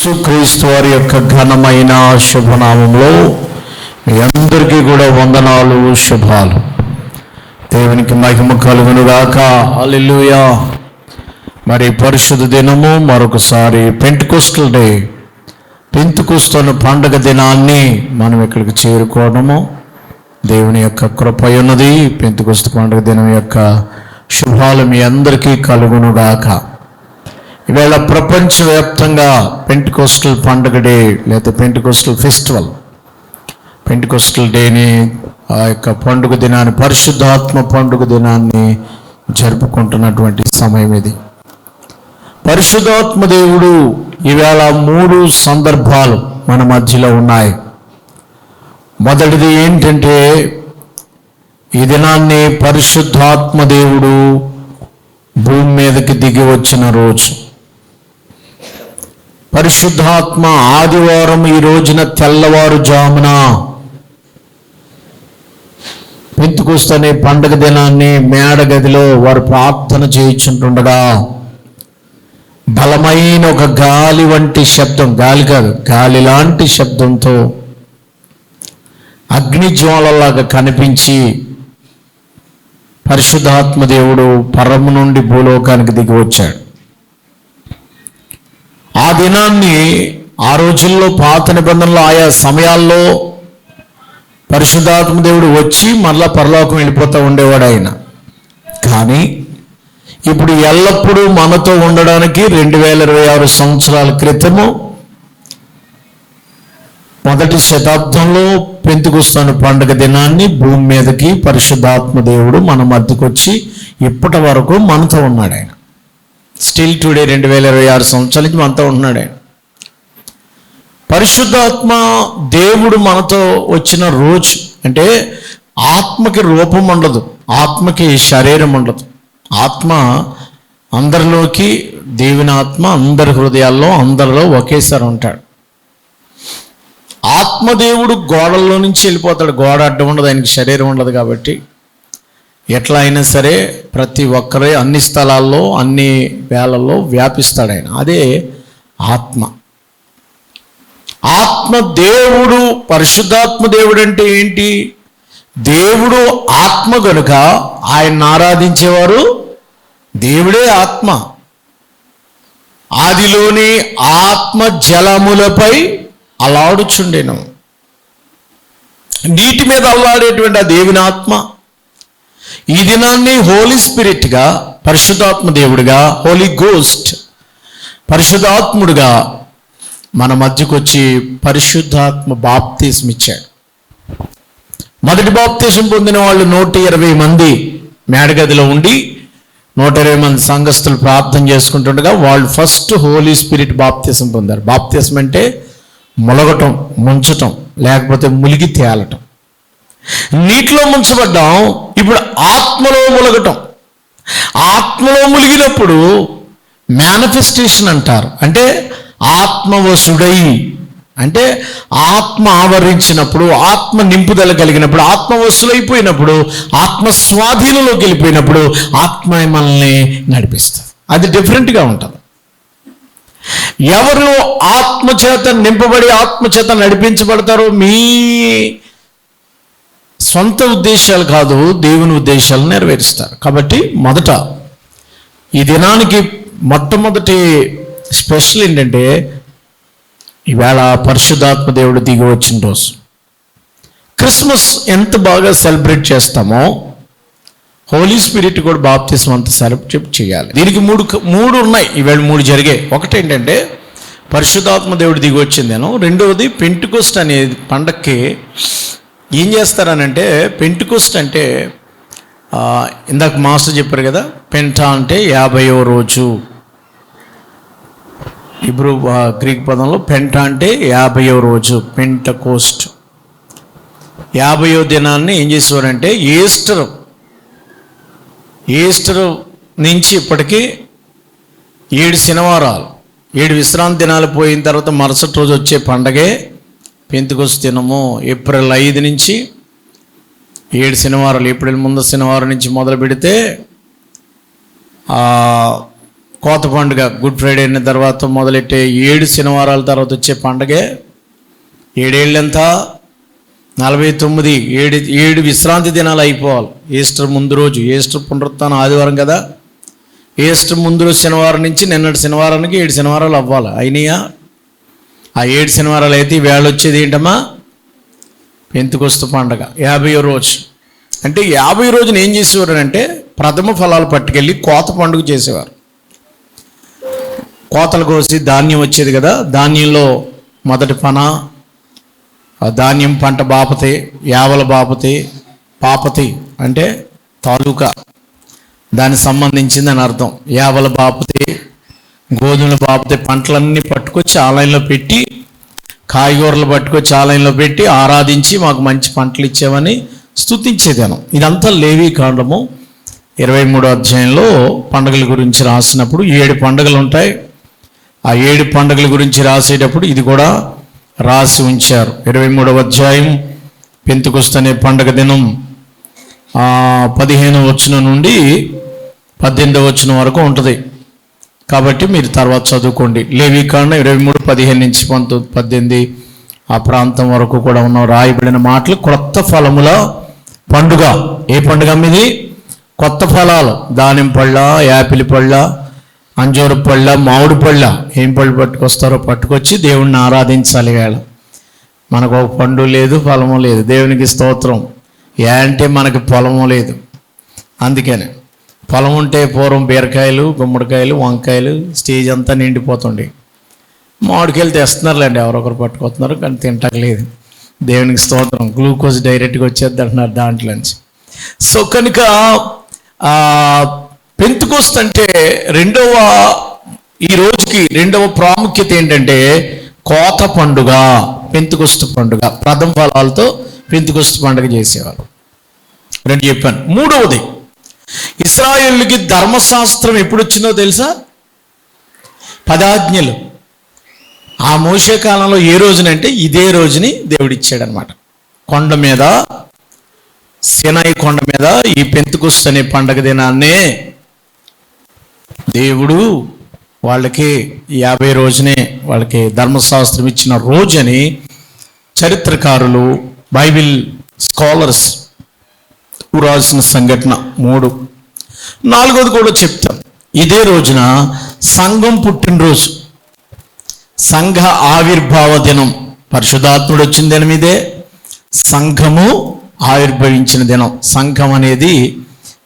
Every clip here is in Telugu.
యేసుక్రీస్తు వారి యొక్క ఘనమైన శుభనామంలో మీ అందరికీ కూడా వందనాలు, శుభాలు. దేవునికి మహిమ కలుగునుగాక. హల్లెలూయా. మరి పరిశుద్ధ దినము మరొకసారి పెంటెకోస్టల్ డే, పెంతెకోస్తు పండుగ దినాన్ని మనం ఇక్కడికి చేరుకోవడము దేవుని యొక్క కృప ఉన్నది. పెంతెకోస్తు పండుగ దినం యొక్క శుభాలు మీ అందరికీ కలుగునుగాక. ఈవేళ ప్రపంచవ్యాప్తంగా పెంటెకోస్టల్ పండుగ డే లేదా పెంటెకోస్టల్ ఫెస్టివల్, పెంటెకోస్టల్ డేని, ఆ యొక్క పండుగ దినాన్ని, పరిశుద్ధాత్మ పండుగ దినాన్ని జరుపుకుంటున్నటువంటి సమయం ఇది. పరిశుద్ధాత్మ దేవుడు ఈవేళ 3 సందర్భాలు మన మధ్యలో ఉన్నాయి. మొదటిది ఏంటంటే, ఈ దినాన్ని పరిశుద్ధాత్మ దేవుడు భూమి మీదకి దిగి వచ్చిన రోజు. పరిశుద్ధాత్మ ఆదివారం ఈ రోజున తెల్లవారుజామున పెంతెకోస్తు అనే పండుగ దినాన్ని మేడగదిలో వారు ప్రార్థన చేయించుంటుండగా బలమైన ఒక గాలి వంటి శబ్దం, గాలి కాదు, గాలి లాంటి శబ్దంతో అగ్నిజ్వాలలాగా కనిపించి పరిశుద్ధాత్మ దేవుడు పరము నుండి భూలోకానికి దిగి వచ్చాడు. ఆ దినాన్ని, ఆ రోజుల్లో పాత నిబంధనలో ఆయా సమయాల్లో పరిశుద్ధాత్మ దేవుడు వచ్చి మళ్ళా పరలోకం వెళ్ళిపోతూ ఉండేవాడు ఆయన. కానీ ఇప్పుడు ఎల్లప్పుడూ మనతో ఉండడానికి 2026 సంవత్సరాల క్రితము మొదటి శతాబ్దంలో పెంతెకోస్తు పండుగ దినాన్ని భూమి మీదకి పరిశుద్ధాత్మ దేవుడు మన మధ్యకు వచ్చి ఇప్పటి వరకు మనతో ఉన్నాడు ఆయన. స్టిల్ టుడే 2026 సంవత్సరాల నుంచి మనతో ఉంటున్నాడు ఆయన. పరిశుద్ధాత్మ దేవుడు మనతో వచ్చిన రోజు అంటే ఆత్మకి రూపం ఉండదు, ఆత్మకి శరీరం ఉండదు. ఆత్మ అందరిలోకి, దేవుని ఆత్మ అందరి హృదయాల్లో, అందరిలో ఒకేసారి ఉంటాడు. ఆత్మదేవుడు గోడల్లో నుంచి వెళ్ళిపోతాడు. గోడ అడ్డం ఉండదు, ఆయనకి శరీరం ఉండదు. కాబట్టి ఎట్లా అయినా సరే ప్రతి ఒక్కరే అన్ని స్థలాల్లో, అన్ని వేళల్లో వ్యాపిస్తాడు ఆయన. అదే ఆత్మ. ఆత్మ దేవుడు, పరిశుద్ధాత్మ దేవుడు అంటే ఏంటి? దేవుడు ఆత్మ గనుక ఆయన్ని ఆరాధించేవారు దేవుడే ఆత్మ. ఆదిలోని ఆత్మ జలములపై అల్లాడుచుండెను. నీటి మీద అల్లాడేటువంటి ఆ దేవుని ఆత్మ ఈ దినాన్ని హోలీ స్పిరిట్గా, పరిశుద్ధాత్మ దేవుడిగా, హోలీ గోస్ట్, పరిశుద్ధాత్ముడిగా మన మధ్యకు వచ్చి పరిశుద్ధాత్మ బాప్తిసం ఇచ్చాడు. మొదటి బాప్తిసం పొందిన వాళ్ళు 120 మంది మేడగదిలో ఉండి 120 మంది సంఘస్థులు ప్రార్థన చేసుకుంటుండగా వాళ్ళు ఫస్ట్ హోలీ స్పిరిట్ బాప్తిసం పొందారు. బాప్తిసం అంటే ములగటం, ముంచటం, లేకపోతే ములిగి తేలటం. నీటిలో ముంచబడ్డాం, ఇప్పుడు ఆత్మలో ములగటం. ఆత్మలో ములిగినప్పుడు మేనిఫెస్టేషన్ అంటారు. అంటే ఆత్మవశుడై, అంటే ఆత్మ ఆవరించినప్పుడు, ఆత్మ నింపుదల కలిగినప్పుడు, ఆత్మవశులైపోయినప్పుడు, ఆత్మ స్వాధీనంలోకి వెళ్ళిపోయినప్పుడు ఆత్మ మనల్ని నడిపిస్తుంది. అది డిఫరెంట్గా ఉంటుంది. ఎవరు ఆత్మచేత నింపబడి ఆత్మచేత నడిపించబడతారో మీ సొంత ఉద్దేశాలు కాదు, దేవుని ఉద్దేశాలు నెరవేరుస్తారు. కాబట్టి మొదట ఈ దినానికి మొట్టమొదటి స్పెషల్ ఏంటంటే, ఈవేళ పరిశుద్ధాత్మ దేవుడు దిగి వచ్చిన రోజు. క్రిస్మస్ ఎంత బాగా సెలబ్రేట్ చేస్తామో హోలీ స్పిరిట్ కూడా బాప్తిసం అంత సెలబ్రేట్ చేయాలి. దీనికి మూడు ఉన్నాయి. ఈవేళ 3 జరిగాయి. ఒకటి ఏంటంటే పరిశుద్ధాత్మ దేవుడు దిగి వచ్చిందేనో. రెండవది పెంటెకోస్తు అనే పండక్కి ఏం చేస్తారనంటే, పెంటెకోస్తు అంటే ఇందాక మాస్టర్ చెప్పారు కదా, పెంటా అంటే 50వ రోజు. ఇప్పుడు గ్రీక్ పదంలో పెంటా అంటే 50వ రోజు, పెంటెకోస్ట్. 50వ దినాన్ని ఏం చేసేవారంటే ఈస్టర్ నుంచి ఇప్పటికీ 7 శనివారాలు, 7 విశ్రాంతి దినాలు పోయిన తర్వాత మరుసటి రోజు వచ్చే పండగే పెంతెకోస్తు దినము. ఏప్రిల్ 5 నుంచి 7 శనివారాలు, ఏప్రిల్ ముందు శనివారం నుంచి మొదలు పెడితే కోత పండుగ గుడ్ ఫ్రైడే అయిన తర్వాత మొదలెట్టే 7 శనివారాల తర్వాత వచ్చే పండగే 7 ఏళ్ళు ఎంత 49 7 విశ్రాంతి దినాలు అయిపోవాలి. ఈస్టర్ ముందు రోజు, ఈస్టర్ పునరుత్థానం ఆదివారం కదా, ఈస్టర్ ముందు రోజు శనివారం నుంచి నిన్నటి శనివారానికి 7 శనివారాలు అవ్వాలి. అయినాయా? ఆ 7 శనివారాలు అయితే వేళ వచ్చేది ఏంటమ్మా? పెంతెకొస్తు పండగ 50వ రోజు. అంటే 50 రోజున ఏం చేసేవారు అంటే ప్రథమ ఫలాలు పట్టుకెళ్ళి కోత పండుగ చేసేవారు. కోతలు కోసి ధాన్యం వచ్చేది కదా, ధాన్యంలో మొదటి పన ఆ ధాన్యం పంట బాపతి, యావల బాపతి, పాపతి అంటే తాలూకా, దానికి సంబంధించింది అని అర్థం. యావల బాపతి, గోధుమల బాపతి పంటలన్నీ పట్టుకొచ్చి ఆలయంలో పెట్టి, కాయగూరలు పట్టుకొచ్చి ఆలయంలో పెట్టి ఆరాధించి మాకు మంచి పంటలు ఇచ్చామని స్తుతించేదాను. ఇదంతా లేవీ కాండము 23వ అధ్యాయంలో పండుగల గురించి రాసినప్పుడు 7 పండుగలు ఉంటాయి. ఆ 7 పండుగల గురించి రాసేటప్పుడు ఇది కూడా రాసి ఉంచారు. 23వ అధ్యాయం పెంతెకొస్తు అనే పండుగ దినం 15వ వచనం నుండి 18వ వచనం వరకు ఉంటుంది. కాబట్టి మీరు తర్వాత చదువుకోండి. లేవీకాండం 23, 15 నుంచి 18 ఆ ప్రాంతం వరకు కూడా ఉన్న రాయబడిన మాటలు క్రొత్త ఫలముల పండుగ. ఏ పండుగ ఇది? కొత్త ఫలాలు, దానిమ్మ పళ్ళ, యాపిల్ పళ్ళ, అంజూరు పళ్ళ, మామిడి పళ్ళ, ఏం పళ్ళు పట్టుకొస్తారో పట్టుకొచ్చి దేవుణ్ణి ఆరాధించాలి. వేళ మనకు ఒక పండు లేదు, ఫలము లేదు. దేవునికి స్తోత్రం. అంటే మనకి పొలము లేదు. అందుకనే పొలం ఉంటే పూర్వం బీరకాయలు, గుమ్మడికాయలు, వంకాయలు స్టేజ్ అంతా నిండిపోతుండే. మామిడికాయలు తెస్తున్నారులేండి, ఎవరొకరు పట్టుకొస్తున్నారు, కానీ తింటలేదు. దేవునికి స్తోత్రం. గ్లూకోజ్ డైరెక్ట్గా వచ్చేది అంటున్నారు దాంట్లోంచి. సో కనుక పెంతెకొస్తు అంటే ఈ రోజుకి రెండవ ప్రాముఖ్యత ఏంటంటే కోత పండుగ, పెంతెకొస్తు పండుగ. ప్రథమ ఫలాలతో పెంతెకొస్తు పండుగ చేసేవారు. 2 చెప్పాను. 3వది, ఇశ్రాయేలుకి ధర్మశాస్త్రం ఎప్పుడు వచ్చిందో తెలుసా? 10 ఆజ్ఞలు. ఆ మోషే కాలంలో ఏ రోజునంటే ఇదే రోజుని దేవుడిచ్చాడనమాట. కొండ మీద, సీనాయి కొండ మీద ఈ పెంతెకొస్తు అనే పండగ దినాన్నే దేవుడు వాళ్ళకి 50 రోజునే వాళ్ళకి ధర్మశాస్త్రం ఇచ్చిన రోజని చరిత్రకారులు, బైబిల్ స్కాలర్స్ రాసిన సంఘటన. 3. 4వది కూడా చెప్తాం. ఇదే రోజున సంఘం పుట్టినరోజు, సంఘ ఆవిర్భావ దినం. పరిశుద్ధాత్ముడు వచ్చిన దినం ఇదే. సంఘము ఆవిర్భవించిన దినం. సంఘం అనేది,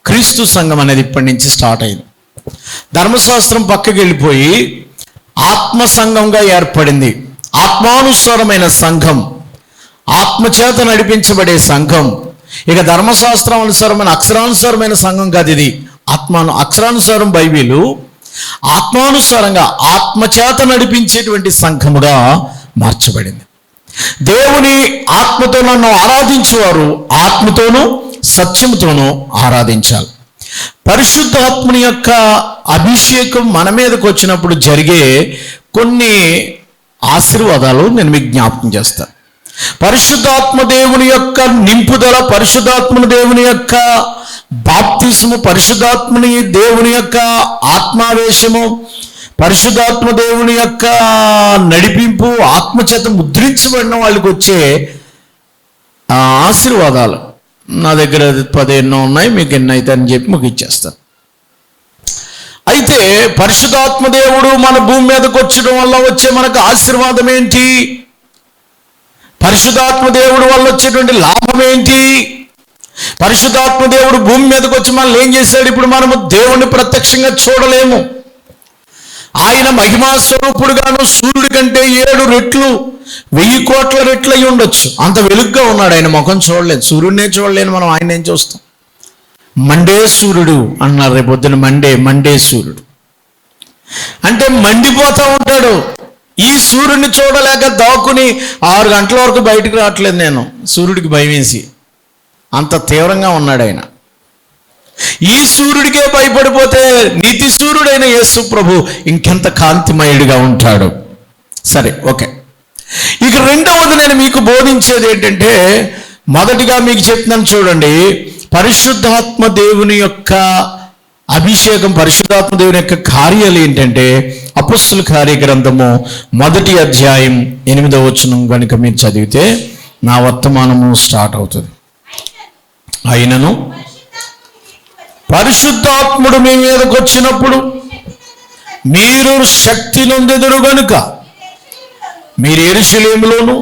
క్రీస్తు సంఘం అనేది ఇప్పటి నుంచి స్టార్ట్ అయింది. ధర్మశాస్త్రం పక్కకి వెళ్ళిపోయి ఆత్మ సంఘంగా ఏర్పడింది. ఆత్మానుసారమైన సంఘం, ఆత్మచేత నడిపించబడే సంఘం. ఇక ధర్మశాస్త్రం అనుసారమైన అక్షరానుసారమైన సంఘం కాదు ఇది. అక్షరానుసారం బైబిలు, ఆత్మానుసారంగా ఆత్మచేత నడిపించేటువంటి సంఘముగా మార్చబడింది. దేవుని ఆత్మతో నన్ను ఆరాధించేవారు ఆత్మతోనూ సత్యముతోనూ ఆరాధించాలి. పరిశుద్ధాత్మని యొక్క అభిషేకం మన మీదకి వచ్చినప్పుడు జరిగే కొన్ని ఆశీర్వాదాలు నేను మీకు జ్ఞాపకం చేస్తాను. పరిశుద్ధాత్మ దేవుని యొక్క నింపుదల, పరిశుద్ధాత్మ దేవుని యొక్క బాప్తిస్ము, పరిశుద్ధాత్మని దేవుని యొక్క ఆత్మావేశము, పరిశుద్ధాత్మ దేవుని యొక్క నడిపింపు, ఆత్మచేత ముద్రించబడిన వాళ్ళకి వచ్చే ఆశీర్వాదాలు నా దగ్గర 10 ఎన్నో ఉన్నాయి, మీకు ఎన్నో అయితే అని చెప్పి మీకు ఇచ్చేస్తాను. అయితే పరిశుద్ధాత్మ దేవుడు మన భూమి మీదకి వచ్చడం వల్ల వచ్చే మనకు ఆశీర్వాదం ఏంటి? పరిశుద్ధాత్మ దేవుడు వల్ల వచ్చేటువంటి లాభం ఏంటి? పరిశుద్ధాత్మ దేవుడు భూమి మీదకి వచ్చి మనల్ని ఏం చేశాడు? ఇప్పుడు మనము దేవుణ్ణి ప్రత్యక్షంగా చూడలేము. ఆయన మహిమా స్వరూపుడుగాను సూర్యుడి కంటే 7 రెట్లు 1000 కోట్ల రెట్లు అయి ఉండొచ్చు. అంత వెలుగ్గా ఉన్నాడు. ఆయన ముఖం చూడలేదు, సూర్యుడినే చూడలేను మనం, ఆయన ఏం చూస్తాం? మండే సూర్యుడు అన్నారు. రేపు పొద్దున మండే సూర్యుడు అంటే మండిపోతూ ఉంటాడు. ఈ సూర్యుడిని చూడలేక దాక్కుని 6 గంటల వరకు బయటకు రావట్లేదు నేను, సూర్యుడికి భయం వేసి. అంత తీవ్రంగా ఉన్నాడు ఆయన. ఈ సూర్యుడికే భయపడిపోతే నీతి సూర్యుడైన యేసు ప్రభు ఇంకెంత కాంతిమయుడిగా ఉంటాడు. సరే, ఓకే. ఇక రెండవది నేను మీకు బోధించేది ఏంటంటే, మొదటిగా మీకు చెప్తున్నాను చూడండి, పరిశుద్ధాత్మ దేవుని యొక్క అభిషేకం పరిశుద్ధాత్మ దేవుని యొక్క కార్యాలు ఏంటంటే అపొస్తలుల కార్యగ్రంథము 1వ అధ్యాయం 8వ వచనం కనుక మీరు చదివితే నా వర్తమానము స్టార్ట్ అవుతుంది. అయినను పరిశుద్ధాత్ముడు మీ మీదకి వచ్చినప్పుడు మీరు శక్తి నొందెదరు గనుక మీరు యెరూషలేములోను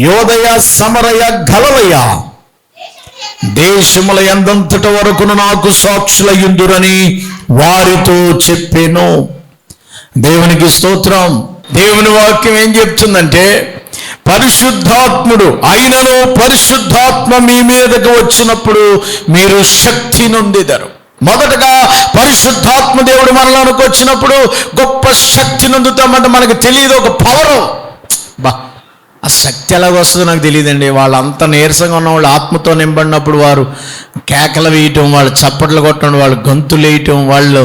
యోదయ సమరయ గలిలయ దేశముల యందంతట వరకును నాకు సాక్షులయ్యుందురని వారితో చెప్పెను. దేవునికి స్తోత్రం. దేవుని వాక్యం ఏం చెప్తుందంటే పరిశుద్ధాత్ముడు అయినను పరిశుద్ధాత్మ మీ మీదకు వచ్చినప్పుడు మీరు శక్తి నొందెదరు. మొదటగా పరిశుద్ధాత్మ దేవుడు మనలోనికి వచ్చినప్పుడు గొప్ప శక్తి నొందుతామంటే మనకు తెలియదు, ఒక పవరు. ఆ శక్తి ఎలాగ వస్తుందో నాకు తెలియదండి. వాళ్ళంతా నీరసంగా ఉన్న వాళ్ళు ఆత్మతో నింబడినప్పుడు వారు కేకలు వేయటం, వాళ్ళు చప్పట్లు కొట్టడం, వాళ్ళు గొంతులు వేయటం, వాళ్ళు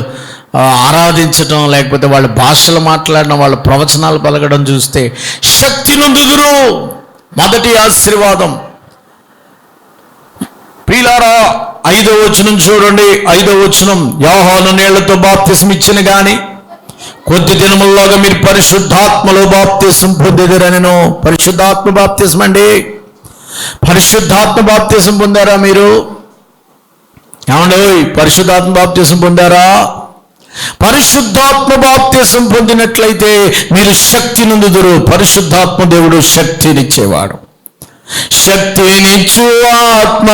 ఆరాధించటం, లేకపోతే వాళ్ళ భాషలు మాట్లాడడం, వాళ్ళ ప్రవచనాలు పలకడం చూస్తే శక్తి నొందుదురు. మొదటి ఆశీర్వాదం. ప్రియులారా 5వ వచనం చూడండి. 5వ వచనం, యోహాను నీళ్లతో బాప్తిసం ఇచ్చిన గాని కొద్ది దినముల్లోగా మీరు పరిశుద్ధాత్మలో బాప్తిసం పొందేదరనెను. పరిశుద్ధాత్మ బాప్తిసం అండి. పరిశుద్ధాత్మ బాప్తిసం పొందారా మీరు? ఏమండి, పరిశుద్ధాత్మ బాప్తిసం పొందారా? పరిశుద్ధాత్మ బాప్తిసం పొందినట్లయితే మీరు శక్తి నొందుదురు. పరిశుద్ధాత్మ దేవుడు శక్తినిచ్చేవాడు. శక్తినిచ్చు ఆత్మ,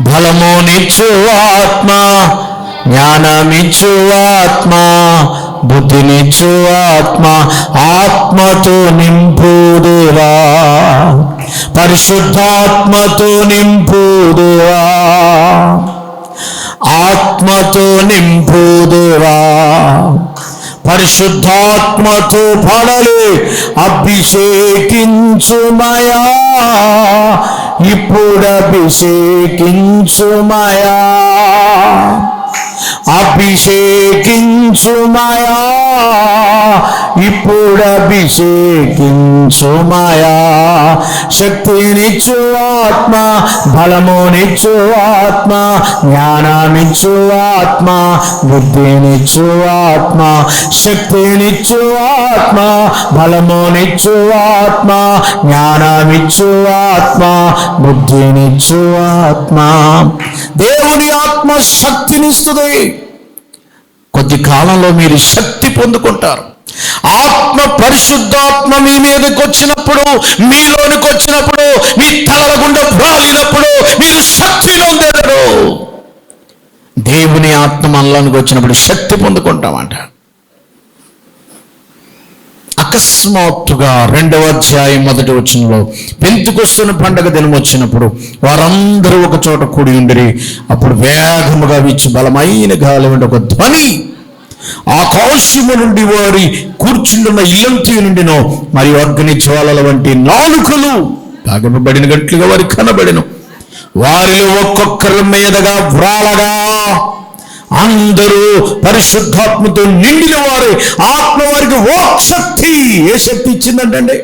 బలమునిచ్చు ఆత్మ, జ్ఞానమిచ్చు ఆత్మ, బుద్ధినిచ్చు ఆత్మ, ఆత్మతో నింపుదురా, పరిశుద్ధాత్మతో నింపుదురా, ఆత్మతో నింపుదురా. పరిశుద్ధాత్మతో పడలే అభిషేకించుమయా, ఇప్పుడు అభిషేకించుమయా, అభిషేకించుమయా, ఇప్పుడు అభిషేకించుమయా. శక్తినిచ్చు ఆత్మ, బలమునిచ్చు ఆత్మ, జ్ఞానమిచ్చు ఆత్మ, బుద్ధినిచ్చు ఆత్మ. శక్తినిచ్చు ఆత్మ, బలమునిచ్చు ఆత్మ, జ్ఞానమిచ్చు ఆత్మ, బుద్ధినిచ్చు ఆత్మ. దేవుని ఆత్మ శక్తినిస్తుంది. కొద్ది కాలంలో మీరు శక్తి పొందుకుంటారు. ఆత్మ, పరిశుద్ధాత్మ మీ మీదకి వచ్చినప్పుడు, మీలోనికి వచ్చినప్పుడు, మీ తలల గుండా వ్రాలినప్పుడు మీరు శక్తి నొందెదరు. దేవుని ఆత్మ మనలోనికి వచ్చినప్పుడు శక్తి పొందుకుంటామంట. అకస్మాత్తుగా 2వ అధ్యాయం 1వ వచనంలో పెంతెకొస్తు పండగ దినం వచ్చినప్పుడు వారందరూ ఒక చోట కూడి ఉండిరి. అప్పుడు వేగముగా వీచి బలమైన గాలి ఉండి ఒక ధ్వని ఆకాశము నుండి వారి కూర్చుండున్న ఇల్లంతి నుండినో మరియు అగ్ని జ్వాలల వంటి నాలుకలు తాగబడిన గట్లుగా వారికి కనబడెను. వారిలో ఒక్కొక్కరి మీదగా వ్రాలగా అందరూ పరిశుద్ధాత్మతో నిండిన వారు. ఆత్మ వారికి వాక్శక్తి. ఏ శక్తి ఇచ్చిందంటే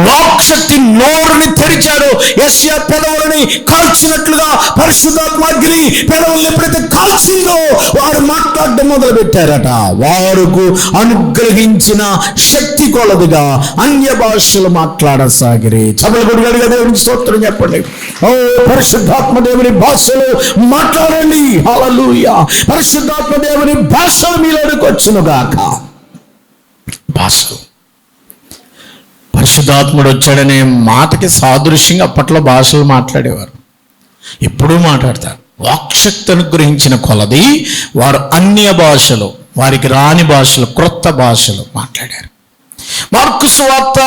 వాక్శక్తి. నోరుని తెరిచాడు. యెషయా పెదవులని కాల్చినట్లుగా పరిశుద్ధాత్మ అగ్ని పెదవులను ఎప్పుడైతే కాల్చిందో వారు మాట్లాడడం మొదలు పెట్టారట. వారికి అనుగ్రహించిన శక్తి కొలదుగా అన్య భాషలు మాట్లాడసాగిరి. చబలు కొడుగడిగా దేవునికి స్తోత్రం చెప్పండి. ఓ పరిశుద్ధాత్మ దేవుని భాషలు మాట్లాడండి. హల్లెలూయా. పరిశుద్ధాత్మ దేవుని భాషలు మీలోనికి వచ్చునుగాక. భాషలు. పరిశుద్ధాత్ముడు వచ్చాడనే మాటకి సాదృశ్యంగా అప్పట్లో భాషలు మాట్లాడేవారు, ఇప్పుడు మాట్లాడతారు. వాక్శక్తి అనుగ్రహించిన కొలది వారు అన్య భాషలు, వారికి రాని భాషలు, క్రొత్త భాషలు మాట్లాడారు. మార్కు సువార్త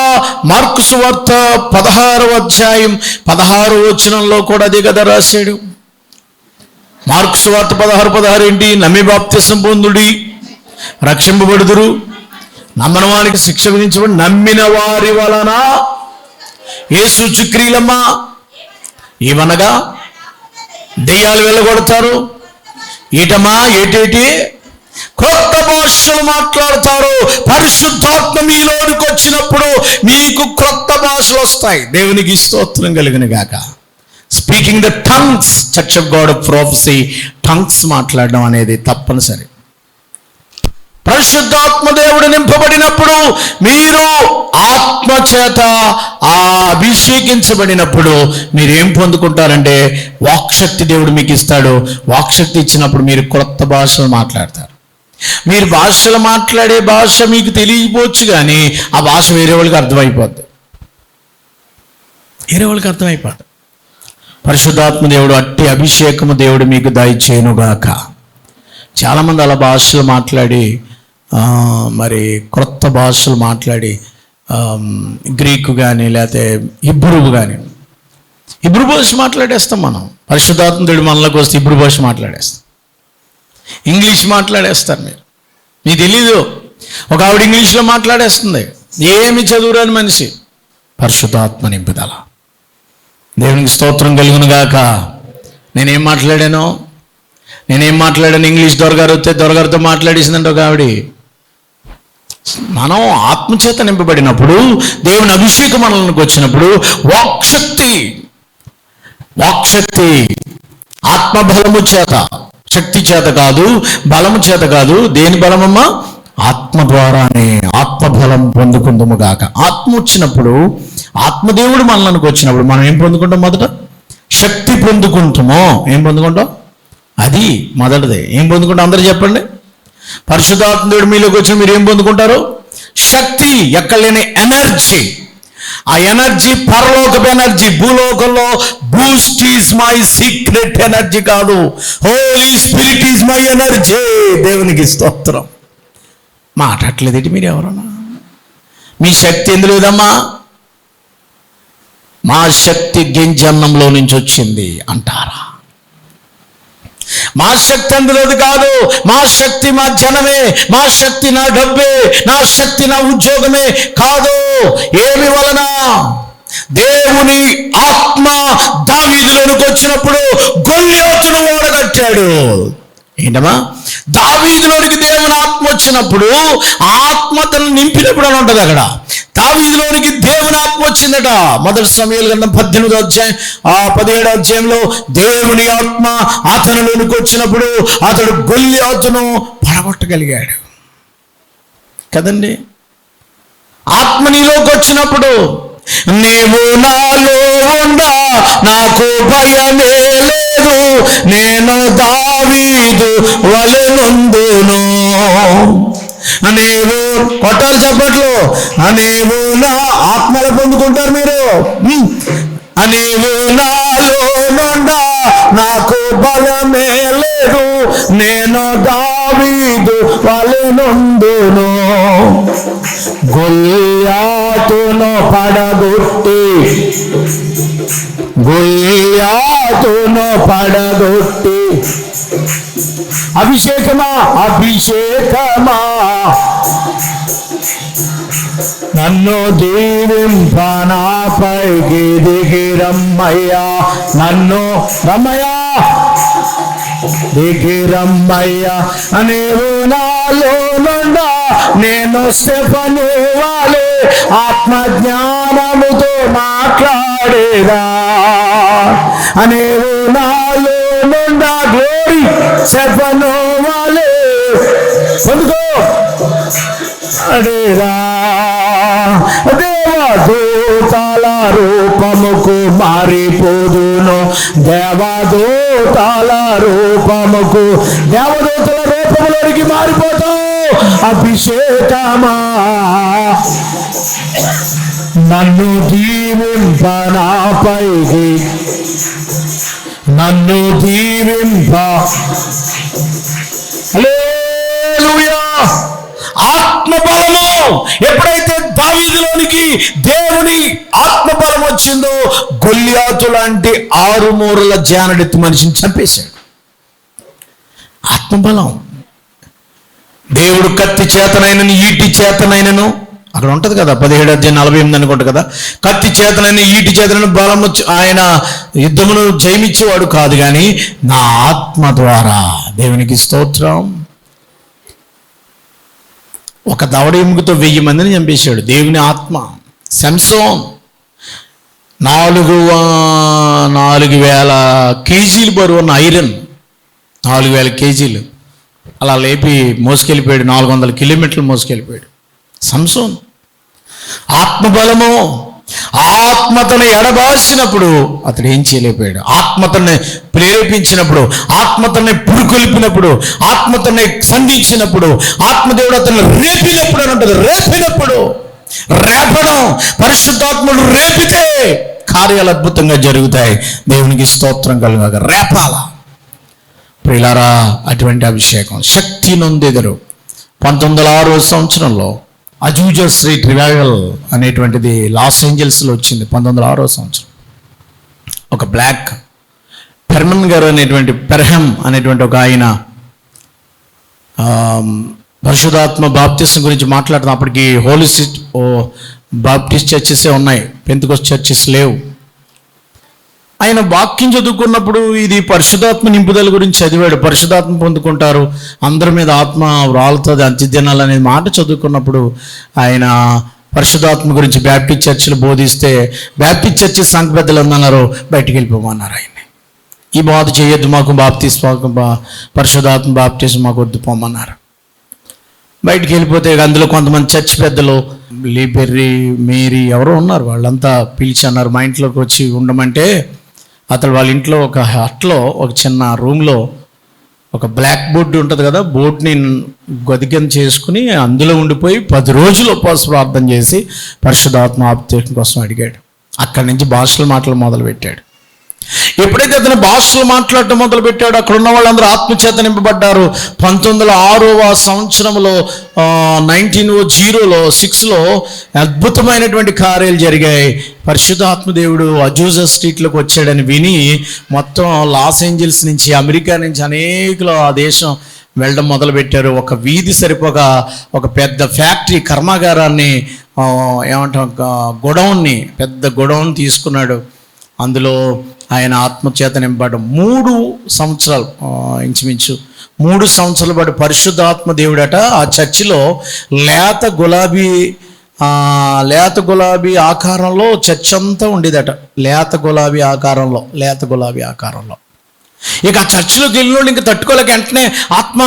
16వ అధ్యాయం 16వ వచనంలో కూడా అదే కదా రాశాడు. మార్కు సువార్త 16:16 ఏంటి? నమ్మి బాప్తిసం పొందుడి రక్షింపబడుదురు, నమ్మని వారికి శిక్ష విధించబడి నమ్మిన వారి వలన ఏ సూచక్రియలమ్మా? ఏమనగా దెయ్యాలు వెళ్ళగొడతారు, ఈటమా ఏటేటి కొత్త భాషలు మాట్లాడతారు. పరిశుద్ధాత్మ మీలోనికి వచ్చినప్పుడు మీకు కొత్త భాషలు వస్తాయి. దేవునికి స్తోత్రం కలుగును గాక. Speaking the tongues, church of God of ప్రొఫెసీ, tongues మాట్లాడడం అనేది తప్పనిసరి. పరిశుద్ధాత్మ దేవుడు నింపబడినప్పుడు, మీరు ఆత్మ చేత అభిషేకించబడినప్పుడు మీరు ఏం పొందుకుంటారంటే వాక్శక్తి దేవుడు మీకు ఇస్తాడు. వాక్శక్తి ఇచ్చినప్పుడు మీరు క్రొత్త భాషలు మాట్లాడతారు. మీరు భాషలు మాట్లాడే భాష మీకు తెలియకపోవచ్చు, కానీ ఆ భాష వేరే వాళ్ళకి అర్థమైపోద్ది. పరిశుద్ధాత్మ దేవుడు అట్టి అభిషేకము దేవుడు మీకు దయచేయునుగాక. చాలామంది అలా భాషలు మాట్లాడి, మరి క్రొత్త భాషలు మాట్లాడి, గ్రీకు కానీ లేకపోతే హిబ్రూ భాష మాట్లాడేస్తాం మనం. పరిశుద్ధాత్మ దేవుడు మనలోకి వస్తే హిబ్రూ భాష మాట్లాడేస్తాం, ఇంగ్లీష్ మాట్లాడేస్తారు. మీకు తెలీదు, ఒక ఆవిడ ఇంగ్లీష్లో మాట్లాడేస్తుంది, ఏమి చదువురాని మనిషి. పరిశుద్ధాత్మ నింపుదల. దేవునికి స్తోత్రం కలుగును గాక. నేనేం మాట్లాడాను? ఇంగ్లీష్ దొరగారితో మాట్లాడేసిందంటే ఒక ఆవిడ. మనం ఆత్మచేత నింపబడినప్పుడు, దేవుని అభిషేకం మనలోకి వచ్చినప్పుడు వాక్శక్తి ఆత్మబలము చేత, శక్తి చేత కాదు, బలము చేత కాదు. దేని బలమమ్మా? ఆత్మ ద్వారానే ఆత్మబలం పొందుకుందాము గాక. ఆత్మ వచ్చినప్పుడు, ఆత్మదేవుడు మనలోకి వచ్చినప్పుడు మనం ఏం పొందుకుంటాం? మొదట శక్తి పొందుకుంటామో. ఏం పొందుకుంటాం? అది మొదటిదే. ఏం పొందుకుంటాం? అందరూ చెప్పండి. పరిశుద్ధాత్మ దేవుడు మీలోకి వచ్చిన మీరు ఏం పొందుకుంటారు? శక్తి, ఎక్కడలేని ఎనర్జీ. ఆ ఎనర్జీ పరలోకపు ఎనర్జీ. భూలోకంలో Boost is my secret energy కాదు, Holy Spirit is my energy. దేవునికి స్తోత్రం. మాట్లాడలేదేంటి మీరు ఎవరన్నా? మీ శక్తి ఎందుకు లేదమ్మా? మా శక్తి గింజన్నంలో నుంచి వచ్చింది అంటారా? మా శక్తి అందులోది కాదు. మా శక్తి మా జనమే, మా శక్తి నా డబ్బే, నా శక్తి నా ఉద్యోగమే కాదు. ఏమి వలన? దేవుని ఆత్మ దావీదులోనికి వచ్చినప్పుడు గొల్యాతును ఓడగట్టాడు. ఏంటమ్మా? దావీదులోనికి దేవుని ఆత్మ వచ్చినప్పుడు, ఆత్మ తను నింపినప్పుడు అని ఉంటుంది అక్కడ. దావీదులోనికి దేవుని ఆత్మ వచ్చిందట. మొదటి సమూయేలు గ్రంథం 18వ అధ్యాయం 17వ అధ్యాయంలో దేవుని ఆత్మ అతనిలోనికి వచ్చినప్పుడు అతడు గొల్యాతును పడగొట్టగలిగాడు కదండి. ఆత్మ నీలోకి వచ్చినప్పుడు, నీవు నాలో ఉండా నాకు భయమే లేదు, నేను దావీదు వలెనుందును. నీవు కొట్టాలి చప్పట్లు. నీవు నా ఆత్మలు పొందుకుంటారు మీరు. నీవు నాలో నుండా నాకు బలమే లేదు, నేను దావీదు వలెనుందును. గొల్యాతును పడగొట్టి అభిషేకమా నన్ను దీవింపనాపైకి దిగి రమ్మయ్యా, నన్ను రమ్మయ్యా దిగి రమ్మయ్యా. నీవు నాలో నుండా నేను స్టెఫను వాలే ఆత్మజ్ఞానముతో మాట్లాడేదా. నీవు నాలో నుండా గ్లోరీ స్టెఫను వాలే పొందుకో అడేరా. దేవదూతల రూపముకు మారిపోదును, దేవదూతల రూపములోనికి మారిపోతావు. అభిషేకమా నన్ను దీవింపనాపైకి, నన్ను దీవింప. హల్లెలూయా. ఆత్మబలము ఎప్పుడైతే దావీదులోనికి దేవుని ఆత్మబలం వచ్చిందో, గొల్యాతు లాంటి 6 మూరల జానడెత్తు మనిషిని చంపేశాడు. ఆత్మబలం. దేవుడు కత్తి చేతనైనను ఈటి చేతనైనను, అక్కడ ఉంటుంది కదా 17:48 అనుకుంటా కదా, కత్తి చేతనైన ఈటి చేతనైన బలం ఆయన యుద్ధమును జయమిచ్చేవాడు కాదు, కానీ నా ఆత్మ ద్వారా. దేవునికి స్తోత్రం. ఒక దవడ ఎముకతో 1000 మందిని చంపేశాడు దేవుని ఆత్మ. సంసోన్ 4,000 కేజీలు బరువు ఉన్న ఐరన్, 4,000 కేజీలు అలా లేపి మోసుకెళ్ళిపోయాడు. 400 కిలోమీటర్లు మోసుకెళ్ళిపోయాడు సంసోన్. ఆత్మబలము, ఆత్మతను ఎడబాసినప్పుడు అతడు ఏం చేయలేకపోయాడు. ఆత్మతని ప్రేరేపించినప్పుడు, ఆత్మతని పురుకొల్పినప్పుడు, ఆత్మతని సంధించినప్పుడు, ఆత్మదేవుడు అతను రేపినప్పుడు అని ఉంటుంది. రేపడం, పరిశుద్ధాత్ముడు రేపితే కార్యాలు అద్భుతంగా జరుగుతాయి. దేవునికి స్తోత్రం కలుగాక. రేపాల ప్రియులారా, అటువంటి అభిషేకం శక్తి నొందెదరు. 1906 సంవత్సరంలో అజూజా స్ట్రీట్ రివైవల్ అనేటువంటిది లాస్ ఏంజల్స్లో వచ్చింది. 1906 సంవత్సరం. ఒక బ్లాక్ పెర్మన్ గారు అనేటువంటి పెర్హమ్ అనేటువంటి ఒక ఆయన పరిశుధాత్మ బాప్టిజం గురించి మాట్లాడుతున్నాం. అప్పటికి హోలీ స్పిరిట్ బాప్టిస్ట్ చర్చెసే ఉన్నాయి, పెంతెకోస్తు చర్చెస్ లేవు. ఆయన వాక్యం చదువుకున్నప్పుడు ఇది పరిశుధాత్మ నింపుదల గురించి చదివాడు. పరిశుధాత్మ పొందుకుంటారు, అందరి మీద ఆత్మ రాలుతుంది అంత్యదినాలు అనే మాట చదువుకున్నప్పుడు ఆయన పరిశుధాత్మ గురించి బ్యాప్టిస్ట్ చర్చిలు బోధిస్తే బ్యాప్టిస్ట్ చర్చి సంఘ పెద్దలు అన్నారు బయటికి వెళ్ళిపోమన్నారు. ఆయన్ని ఈ బాధ చేయొద్దు, మాకు పరిశుధాత్మ బాప్టిజం మాకు వద్దు పోమన్నారు. బయటికి వెళ్ళిపోతే అందులో కొంతమంది చర్చ్ పెద్దలు లీబెర్రీ, మేరీ ఎవరో ఉన్నారు, వాళ్ళంతా పిలిచి అన్నారు మా ఇంట్లోకి వచ్చి ఉండమంటే అతను వాళ్ళ ఇంట్లో ఒక హట్లో ఒక చిన్న రూమ్లో ఒక బ్లాక్ బోర్డు ఉంటుంది కదా, బోర్డుని గదికం చేసుకుని అందులో ఉండిపోయి 10 రోజులు ఉపవాస ప్రార్థన చేసి పరిశుద్ధాత్మ అభిషేకం కోసం అడిగాడు. అక్కడి నుంచి భాషలు మాటలు మొదలుపెట్టాడు. ఎప్పుడైతే అతను భాషలు మాట్లాడటం మొదలుపెట్టాడో అక్కడ ఉన్న వాళ్ళందరూ ఆత్మచేత నింపబడ్డారు. 1906 సంవత్సరంలో 1906లో అద్భుతమైనటువంటి కార్యాలు జరిగాయి. పరిశుద్ధాత్మదేవుడు అజూజా స్ట్రీట్లోకి వచ్చాడని విని మొత్తం లాస్ ఏంజల్స్ నుంచి, అమెరికా నుంచి అనేకులు ఆ దేశం వెళ్ళడం మొదలుపెట్టారు. ఒక వీధి సరిపోక ఒక పెద్ద ఫ్యాక్టరీ కర్మాగారాన్ని ఏమంటాం గొడౌన్ని, పెద్ద గొడౌన్ తీసుకున్నాడు. అందులో ఆయన ఆత్మచేత నింపడం 3 సంవత్సరాలు, ఇంచుమించు 3 సంవత్సరాల పాటు పరిశుద్ధాత్మ దేవుడట ఆ చర్చిలో లేత గులాబీ ఆకారంలో చర్చ్ అంతా ఉండేదట. లేత గులాబీ ఆకారంలో. ఇక ఆ చర్చిలోకి వెళ్ళినోళ్ళు ఇంకా తట్టుకోలేక వెంటనే ఆత్మ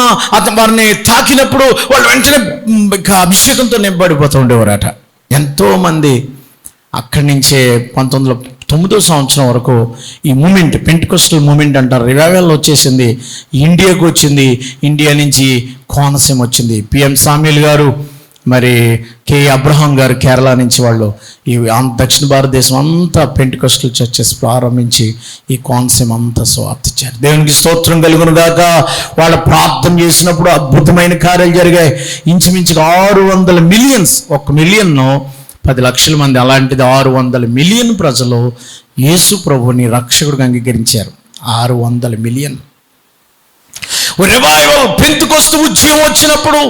వారిని తాకినప్పుడు వాళ్ళు వెంటనే అభిషేకంతో నింపబడిపోతూ ఉండేవారట. ఎంతోమంది అక్కడి నుంచే 1909 సంవత్సరం వరకు ఈ మూమెంట్, పెంటెకోస్టల్ మూమెంట్ అంటారు, రివైవల్ వచ్చేసింది. ఇండియాకు వచ్చింది. ఇండియా నుంచి కోనసీమ వచ్చింది. పిఎం సామ్యుల్ గారు, మరి కె అబ్రహాం గారు కేరళ నుంచి వాళ్ళు ఈ దక్షిణ భారతదేశం అంతా పెంటెకోస్టల్ చర్చెస్ ప్రారంభించి ఈ కోనసీమ అంతా స్వార్థించారు. దేవునికి స్తోత్రం కలుగును గాక. వాళ్ళు ప్రార్థన చేసినప్పుడు అద్భుతమైన కార్యాలు జరిగాయి. ఇంచుమించుగా 600 మిలియన్స్, 1 మిలియన్ 10 లక్షల మంది, అలాంటిది 600 మిలియన్ ప్రజలు యేసు ప్రభుని రక్షకుడిగా అంగీకరించారు. 600 మిలియన్. రివైవల్, పెంతెకోస్తు ఉద్యమం వచ్చినప్పుడు